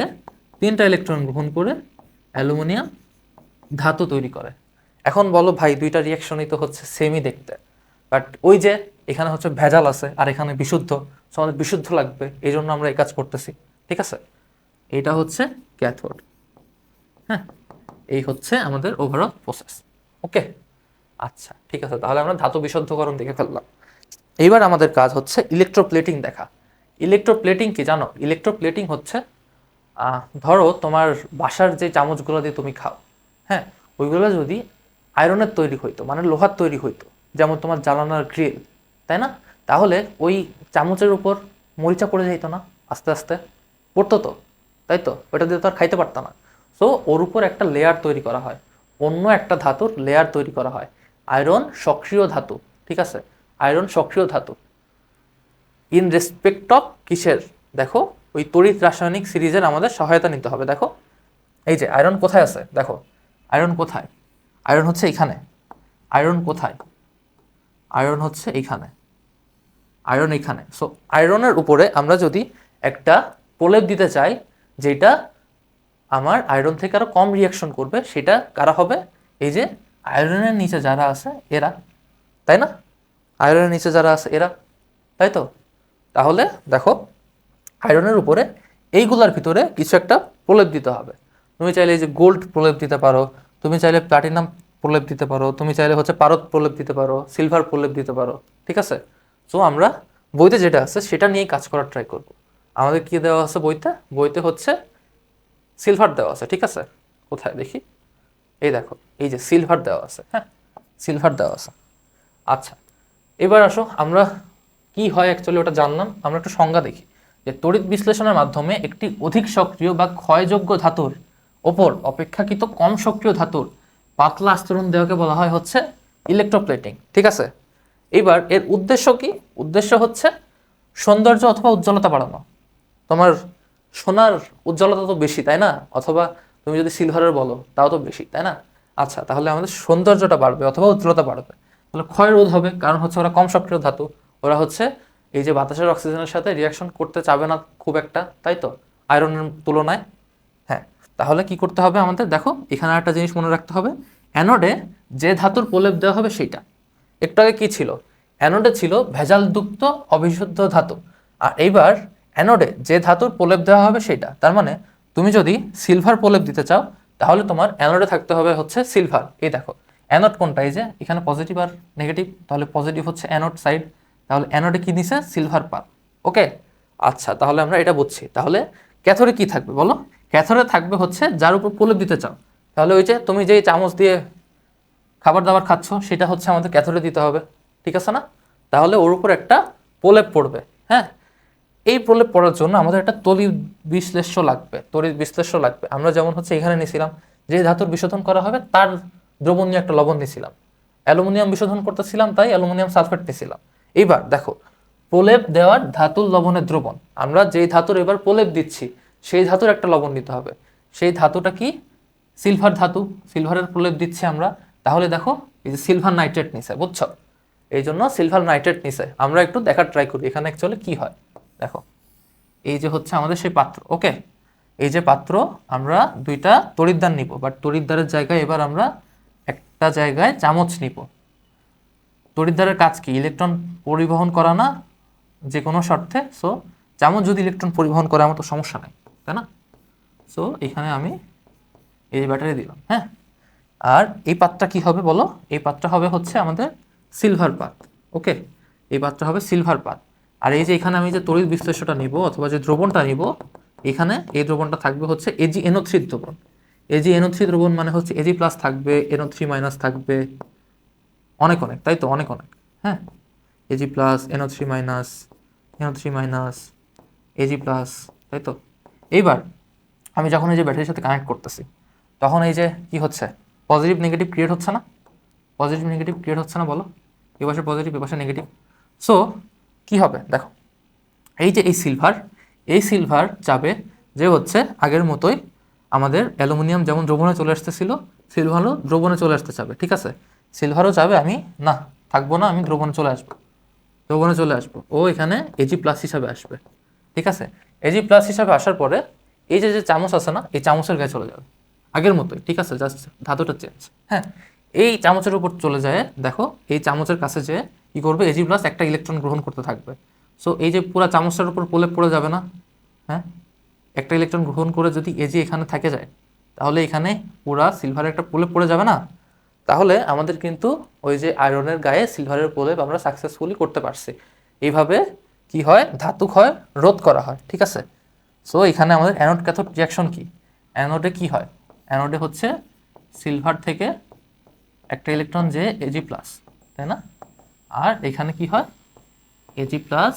3টা ইলেকট্রন গ্রহণ করে অ্যালুমিনিয়াম ধাতু তৈরি করে। এখন বলো ভাই, দুইটা রিয়াকশনই তো হচ্ছে সেমই দেখতে, বাট ওই যে এখানে হচ্ছে ভেজাল আছে আর এখানে বিশুদ্ধ, সো আমাদের বিশুদ্ধ লাগবে, এই জন্য আমরা এই কাজ করতেছি, ঠিক আছে। এটা হচ্ছে ক্যাথোড। হ্যাঁ, এই হচ্ছে আমাদের ওভারঅল প্রসেস, ওকে। আচ্ছা ঠিক আছে, তাহলে আমরা ধাতু বিশুদ্ধকরণ দেখে ফেললাম। এইবার আমাদের কাজ হচ্ছে ইলেকট্রোপ্লেটিং দেখা। ইলেকট্রোপ্লেটিং কি জানো? ইলেকট্রোপ্লেটিং হচ্ছে ধরো তোমার বাসার যে চামচগুলো দিয়ে তুমি খাও, হ্যাঁ, ওইগুলো যদি আয়রনের তৈরি হইতো, মানে লোহার তৈরি হইতো, যেমন তোমার জ্বালানোর গ্রিল, তাই না? তাহলে ওই চামচের উপর মরিচা পড়ে যাইতো না, আস্তে আস্তে পড়তো তো, তাই তো, ওটা দিয়ে তো আর খাইতে পারতো না। সো ওর উপর একটা লেয়ার তৈরি করা হয়, অন্য একটা ধাতুর লেয়ার তৈরি করা হয়। আয়রন সক্রিয় ধাতু, ঠিক আছে, আয়রন সক্রিয় ধাতু ইন রেসপেক্ট অফ কিসের, দেখো ওই তড়িৎ রাসায়নিক সিরিজের আমাদের সহায়তা নিতে হবে। দেখো এই যে আয়রন কোথায় আছে, দেখো আয়রন কোথায়, আয়রন হচ্ছে এখানে, আয়রন কোথায়, আয়রন হচ্ছে এইখানে, আয়রন এখানে। সো আয়রনের উপরে আমরা যদি একটা প্রলেপ দিতে চাই, যেটা আমার আয়রন থেকে আরো কম রিয়াকশন করবে, সেটা কারা হবে, এই যে আয়রনের নিচে যারা আছে এরা, তাই না? আয়রনের নিচে যারা আছে এরা, তাই তো? তাহলে দেখো আয়রনের উপরে এইগুলার ভিতরে কিছু একটা প্রলেপ দিতে হবে। তুমি চাইলে এই যে গোল্ড প্রলেপ দিতে পারো, তুমি চাইলে প্লাটিনাম প্রলেপ দিতে পারো, তুমি চাইলে হচ্ছে পারদ প্রলেপ দিতে পারো, সিলভার প্রলেপ দিতে পারো, ঠিক আছে? সো আমরা বইতে যেটা আছে সেটা নিয়েই কাজ করার ট্রাই করব। আমাদের কি দেওয়া আছে বইতে? বইতে হচ্ছে সিলভার দেওয়া আছে, ঠিক আছে? কোথায় দেখি? এই দেখো, এই যে সিলভার দেওয়া আছে, হ্যাঁ, সিলভার দেওয়া আছে। আচ্ছা, এবার আসো আমরা কি হয় অ্যাকচুয়ালি ওটা জানলাম, আমরা একটু সংজ্ঞা দেখি যে তড়িৎ বিশ্লেষণের মাধ্যমে একটি অধিক সক্রিয় বা ক্ষয়যোগ্য ধাতুর ওপর অপেক্ষাকৃত কম সক্রিয় ধাতুর পাতলা আস্তরণ দেওয়াকে বলা হয় হচ্ছে ইলেকট্রোপ্লেটিং, ঠিক আছে? এবার এর উদ্দেশ্য কি? উদ্দেশ্য হচ্ছে সৌন্দর্য অথবা উজ্জ্বলতা বাড়ানো। তোমার সোনার উজ্জ্বলতা তো বেশি, তাই না? অথবা তুমি যদি সিলভারের বলো তাও তো বেশি, তাই না? আচ্ছা, তাহলে আমাদের সৌন্দর্যটা বাড়বে অথবা উজ্জ্বলতা বাড়বে। তাহলে ক্ষয় রোধ হবে, কারণ হচ্ছে ওরা কম সক্রিয় ধাতু, ওরা হচ্ছে এই যে বাতাসের অক্সিজেনের সাথে রিয়াকশন করতে চাবে না খুব একটা, তাই তো, আয়রনের তুলনায়। হ্যাঁ, তাহলে কি করতে হবে আমাদের? দেখো এখানে একটা জিনিস মনে রাখতে হবে, অ্যানোডে যে ধাতুর প্রলেপ দেওয়া হবে সেইটা। একটু আগে কি ছিল? অ্যানোডে ছিল ভেজালযুক্ত অবিশুদ্ধ ধাতু, আর এইবার অ্যানোডে যে ধাতুর প্রলেপ দেওয়া হবে সেটা। তার মানে তুমি যদি সিলভার প্রলেপ দিতে চাও তাহলে তোমার অ্যানোডে থাকতে হবে হচ্ছে সিলভার। এই দেখো অ্যানোড কোনটা? এই যে এখানে পজিটিভ আর নেগেটিভ, তাহলে পজিটিভ হচ্ছে অ্যানোড সাইড, তাহলে অ্যানোডে কি দিছে? সিলভার পাত। ওকে, আচ্ছা, তাহলে আমরা এটা বুঝছি। তাহলে ক্যাথোডে কি থাকবে বলো? ক্যাথোডে থাকবে হচ্ছে যার উপর প্রলেপ দিতে চাও। তাহলে ওই যে তুমি যেই চামচ দিয়ে খাবার দাবার খাচ্ছ সেটা হচ্ছে আমাদের ক্যাথোডে দিতে হবে, ঠিক আছে না? তাহলে ওর উপর একটা প্রলেপ পড়বে। হ্যাঁ, এই প্রলেপ পড়ার জন্য আমাদের একটা তড়িৎ বিশ্লেষ্য লাগবে, তড়িৎ বিশ্লেষ্য লাগবে। আমরা যেমন হচ্ছে এখানে নিয়েছিলাম যে ধাতুর বিশোধন করা হবে তার দ্রবণীয় একটা লবণ নিয়েছিলাম, অ্যালুমিনিয়াম বিশোধন করতেছিলাম তাই অ্যালুমিনিয়াম সালফেট নিয়েছিলাম। এইবার দেখো প্রলেপ দেওয়ার ধাতুর লবণের দ্রবণ, আমরা যেই ধাতুর এবার প্রলেপ দিচ্ছি সেই ধাতুর একটা লবণ নিতে হবে। সেই ধাতুটা কি? সিলভার ধাতু, সিলভারের প্রলেপ দিচ্ছি আমরা। তাহলে দেখো এই যে সিলভার নাইট্রেট নিছে, বুঝছো? এই জন্য সিলভার নাইট্রেট নিছে। আমরা একটু দেখার ট্রাই করি এখানে অ্যাকচুয়ালি কি হয়। দেখো এই যে হচ্ছে আমাদের সেই পাত্র, ওকে, এই যে পাত্র, আমরা দুইটা তড়িৎদ্বার নিব, বাট তড়িৎদ্বারের জায়গায় এবার আমরা একটা জায়গায় চামচ নিব। তড়িৎদ্বারের কাজ কি? ইলেকট্রন পরিবহন করা না যে কোনো শর্তে। সো চামচ যদি ইলেকট্রন পরিবহন করে আমার তো সমস্যা নাই, তাই না? সো এখানে আমি এই ব্যাটারি দিলাম, হ্যাঁ। আর এই পাতটা কি হবে বলো? এই পাতটা হবে হচ্ছে আমাদের সিলভার পাত, ওকে, এই পাতটা হবে সিলভার পাত। আর এই যে এখানে আমি যে তড়িৎ বিশ্লেষ্যটা নিব অথবা যে দ্রবণটা নিব, এখানে এই দ্রবণটা থাকবে হচ্ছে AgNO3 দ্রবণ। AgNO3 দ্রবণ মানে হচ্ছে Ag প্লাস থাকবে, NO3 মাইনাস থাকবে, অনেক অনেক, তাই তো, অনেক অনেক, হ্যাঁ, Ag plus, NO3 minus, NO3 minus, Ag plus, তাই তো। এইবার আমি যখন এই যে ব্যাটারির সাথে কানেক্ট করতেছি তখন এই যে কি হচ্ছে? পজিটিভ নেগেটিভ ক্রিয়েট হচ্ছে না? পজিটিভ নেগেটিভ ক্রিয়েট হচ্ছে না বলো? এ পাশে পজিটিভ, এ পাশে নেগেটিভ। সো কি হবে দেখো, এই যে এই সিলভার যাবে যে হচ্ছে আগের মতোই আমাদের অ্যালুমিনিয়াম যেমন দ্রবণে চলে আসতেছিল, সিলভারও দ্রবণে চলে আসতে চাবে, ঠিক আছে? সিলভারও যাবে, আমি না থাকবো না, আমি দ্রবণে চলে আসবো, দ্রবণে চলে আসবো। ও এখানে Ag প্লাস হিসাবে আসবে, ঠিক আছে? Ag প্লাস হিসাবে আসার পরে এই যে যে চামচ আছে না, এই চামচের গায়ে চলে যাবে আগের মতোই, ঠিক আছে? জাস্ট ধাতুটা চেঞ্জ, হ্যাঁ। এই চামচের উপর চলে যায়, দেখো এই চামচের কাছে যে কি করবে? Ag প্লাস একটা ইলেকট্রন গ্রহণ করতে থাকবে। সো এই যে পুরো চামচটার উপর প্রলেপ পড়ে যাবে না? হ্যাঁ, একটা ইলেকট্রন গ্রহণ করে যদি Ag এখানে থেকে যায় তাহলে এখানে পুরা সিলভারের একটা প্রলেপ পড়ে যাবে না? তাহলে আমাদের কিন্তু ওই যে আয়রনের গায়ে সিলভারের প্রলেপ আমরা সাকসেসফুলি করতে পারছি। এইভাবে কি হয়? ধাতু ক্ষয় রোধ করা হয়, ঠিক আছে? সো এখানে আমাদের অ্যানোড ক্যাথোড রিঅ্যাকশন কি? অ্যানোডে কি হয়? অ্যানোডে হচ্ছে সিলভার থেকে একটা ইলেকট্রন যে Ag প্লাস, তাই না? আর এখানে কি হয়? Ag প্লাস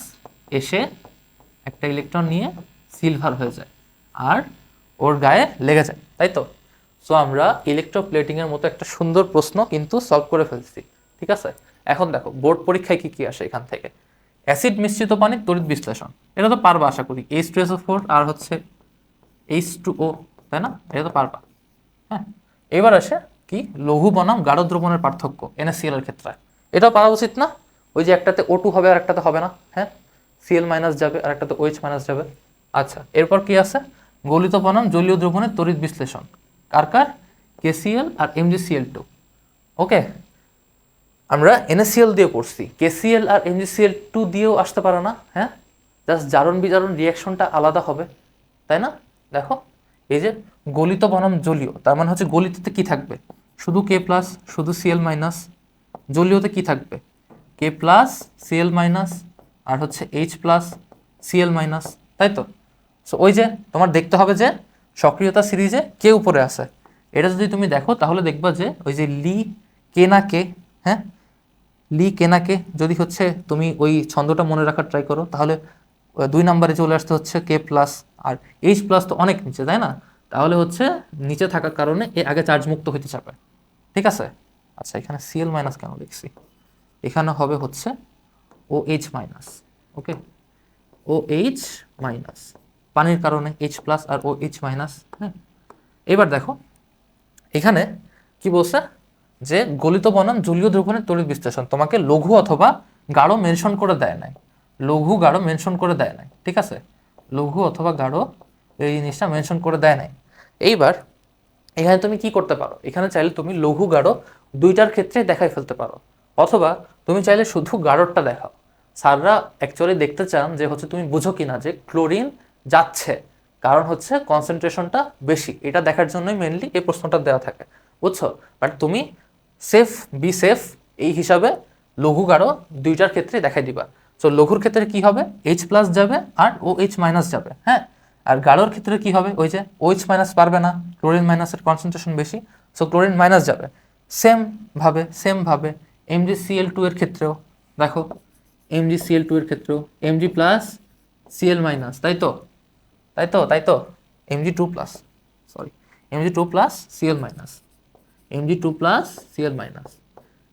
এসে একটা ইলেকট্রন নিয়ে সিলভার হয়ে যায় আর ওর গায়ে লেগে যায়, তাই তো? সো আমরা ইলেকট্রোপ্লেটিংয়ের মতো একটা সুন্দর প্রশ্ন কিন্তু সলভ করে ফেলছি, ঠিক আছে? এখন দেখো বোর্ড পরীক্ষায় কি কি আসে এখান থেকে। অ্যাসিড মিশ্রিত পানির তড়িৎ বিশ্লেষণ, এটা তো পারবা আশা করি। H2SO4 আর হচ্ছে H2O, তাই না? এটা তো পারবা, হ্যাঁ। এবার আসে কি? লঘু বনাম গাঢ় দ্রবণের পার্থক্য NaCl এর ক্ষেত্রে, এটাও পারা উচিত না? ওই যে একটাতে O2 হবে আর একটাতে হবে না, হ্যাঁ, Cl মাইনাস যাবে আর একটাতে OH মাইনাস যাবে। আচ্ছা, এরপর কি আছে? গলিত বনাম জলীয় দ্রবণের তড়িৎ বিশ্লেষণ, কার কার? KCl আর MgCl2। ওকে, আমরা NaCl দিয়ে করছি, KCl আর MgCl2 দিয়েও আসতে পারে না? হ্যাঁ, জাস্ট জারণ বিজারণ রিয়াকশনটা আলাদা হবে, তাই না? দেখো এই যে গলিত বনাম জলীয়, তার মানে হচ্ছে গলিততে কি থাকবে, শুধু K প্লাস, শুধু Cl মাইনাস। জলীয়তে কি থাকবে, K প্লাস Cl মাইনাস আর হচ্ছে H প্লাস Cl মাইনাস, তাই তো? সো ওই যে তোমার দেখতে হবে যে সক্রিয়তা সিরিজে কে উপরে আছে, এটা যদি তুমি দেখো তাহলে দেখবা যে ওই যে লি কে না কে, হ্যাঁ, লি কে না কে, যদি হচ্ছে তুমি ওই ছন্দটা মনে রাখার ট্রাই করো তাহলে 2 নম্বরে চলে আসতে হচ্ছে K প্লাস, আর H প্লাস তো অনেক নিচে, তাই না? তাহলে হচ্ছে নিচে থাকার কারণে এ আগে চার্জ মুক্ত হইতে চাবে, ঠিক আছে? আচ্ছা, এখানে Cl মাইনাস কেন লিখছি, এখানে হবে হচ্ছে OH মাইনাস। ওকে, OH মাইনাস, পানির কারণে H প্লাস আর OH মাইনাস। হ্যাঁ, এবার দেখো এখানে কি বলছে যে গলিত বনাম জলীয় দ্রবণের তড়িৎ বিশ্লেষণ তোমাকে লঘু অথবা গাঢ় মেনশন করে দেয় নাই, লঘু গাঢ় মেনশন করে দেয় নাই, ঠিক আছে? লঘু অথবা গাঢ় এই জিনিসটা মেনশন করে দেয় নাই। এইবার এখানে তুমি কি করতে পারো, এখানে চাইলে তুমি লঘু গাঢ় দুইটার ক্ষেত্রে দেখাই ফেলতে পারো, অথবা তুমি চাইলে শুধু গাঢ়টা দেখাও। স্যাররা অ্যাকচুয়ালি দেখতে চান যে হচ্ছে তুমি বুঝো কিনা যে ক্লোরিন যাচ্ছে, কারণ হচ্ছে কনসেন্ট্রেশনটা বেশি, এটা দেখার জন্যই মেনলি এই প্রশ্নটা দেওয়া থাকে, বুঝছো? বাট তুমি সেফ বি সেফ এই হিসাবে লঘু গাঢ় দুইটার ক্ষেত্রে দেখাই দিবা। সো লঘুর ক্ষেত্রে কি হবে, H প্লাস যাবে আর OH মাইনাস যাবে, হ্যাঁ। আর গাঢ়র ক্ষেত্রে কি হবে, ওই যে OH মাইনাস পারবে না, ক্লোরিন মাইনাসের কনসেন্ট্রেশন বেশি, সো ক্লোরিন মাইনাস যাবে। সেম ভাবে MgCl2 এর ক্ষেত্রেও দেখো, MgCl2 এর ক্ষেত্রেও Mg প্লাস Cl মাইনাস, তাই তো Mg2 plus, sorry, Mg2 plus Cl minus, Mg2 plus Cl minus.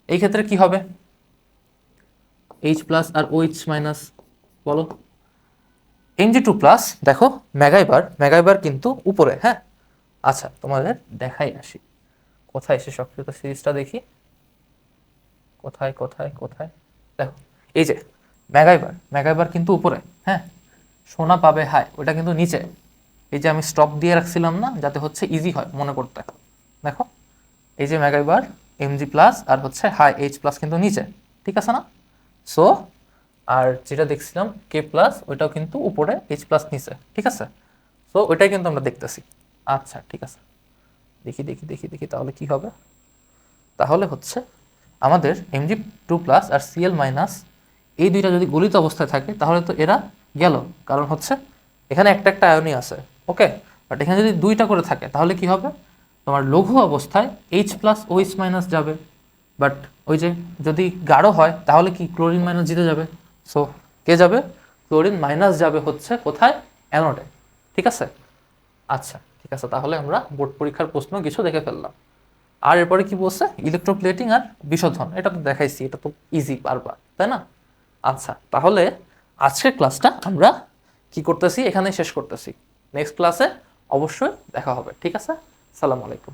এই ক্ষেত্রে কি হবে, H প্লাস আর OH মাইনাস, বলো। Mg2 প্লাস দেখো ম্যাগাইবার কিন্তু উপরে, হ্যাঁ। আচ্ছা, তোমাদের দেখাই আসি, কোথায় এসে সক্রিয়তা সিরিজটা দেখি, কোথায় দেখো, এই যে ম্যাগাইবার কিন্তু উপরে, হ্যাঁ। সোনা পাবে হাই, ওটা কিন্তু নিচে। এই যে আমি স্টপ দিয়ে রাখছিলাম না, যাতে হচ্ছে ইজি হয় মনে করতে। দেখো এই যে ম্যাগাইবার Mg প্লাস আর হচ্ছে হাই H প্লাস কিন্তু নিচে, ঠিক আছে না? সো আর যেটা দেখছিলাম K প্লাস, ওইটাও কিন্তু উপরে, H প্লাস নিচে, ঠিক আছে? সো ওইটাই কিন্তু আমরা দেখতেছি। আচ্ছা ঠিক আছে, দেখি তাহলে কি হবে। তাহলে হচ্ছে আমাদের Mg2 প্লাস আর Cl মাইনাস এই দুইটা যদি গলিত অবস্থায় থাকে তাহলে তো এরা গেল, কারণ হচ্ছে এখানে একটা আয়নই আছে, ওকে। বাট এখানে যদি দুইটা করে থাকে তাহলে কি হবে, তোমার লঘু অবস্থায় H প্লাস OH মাইনাস যাবে, বাট ওই যে যদি গাঢ় হয় তাহলে কি ক্লোরিন মাইনাস জিতে যাবে। সো কে যাবে, ক্লোরিন মাইনাস যাবে হচ্ছে কোথায়, অ্যানোডে, ঠিক আছে? আচ্ছা ঠিক আছে, তাহলে আমরা বোর্ড পরীক্ষার প্রশ্ন কিছু দেখে ফেললাম। আর এরপরে কি বলছে, ইলেকট্রোপ্লেটিং আর বিশোধন, এটা তো দেখাইছি, এটা তো ইজি পারবা, তাই না? আচ্ছা, তাহলে আজকের ক্লাসটা আমরা কি করতেছি, এখানে শেষ করতেছি। নেক্সট ক্লাসে অবশ্যই দেখা হবে, ঠিক আছে? সালাম আলাইকুম।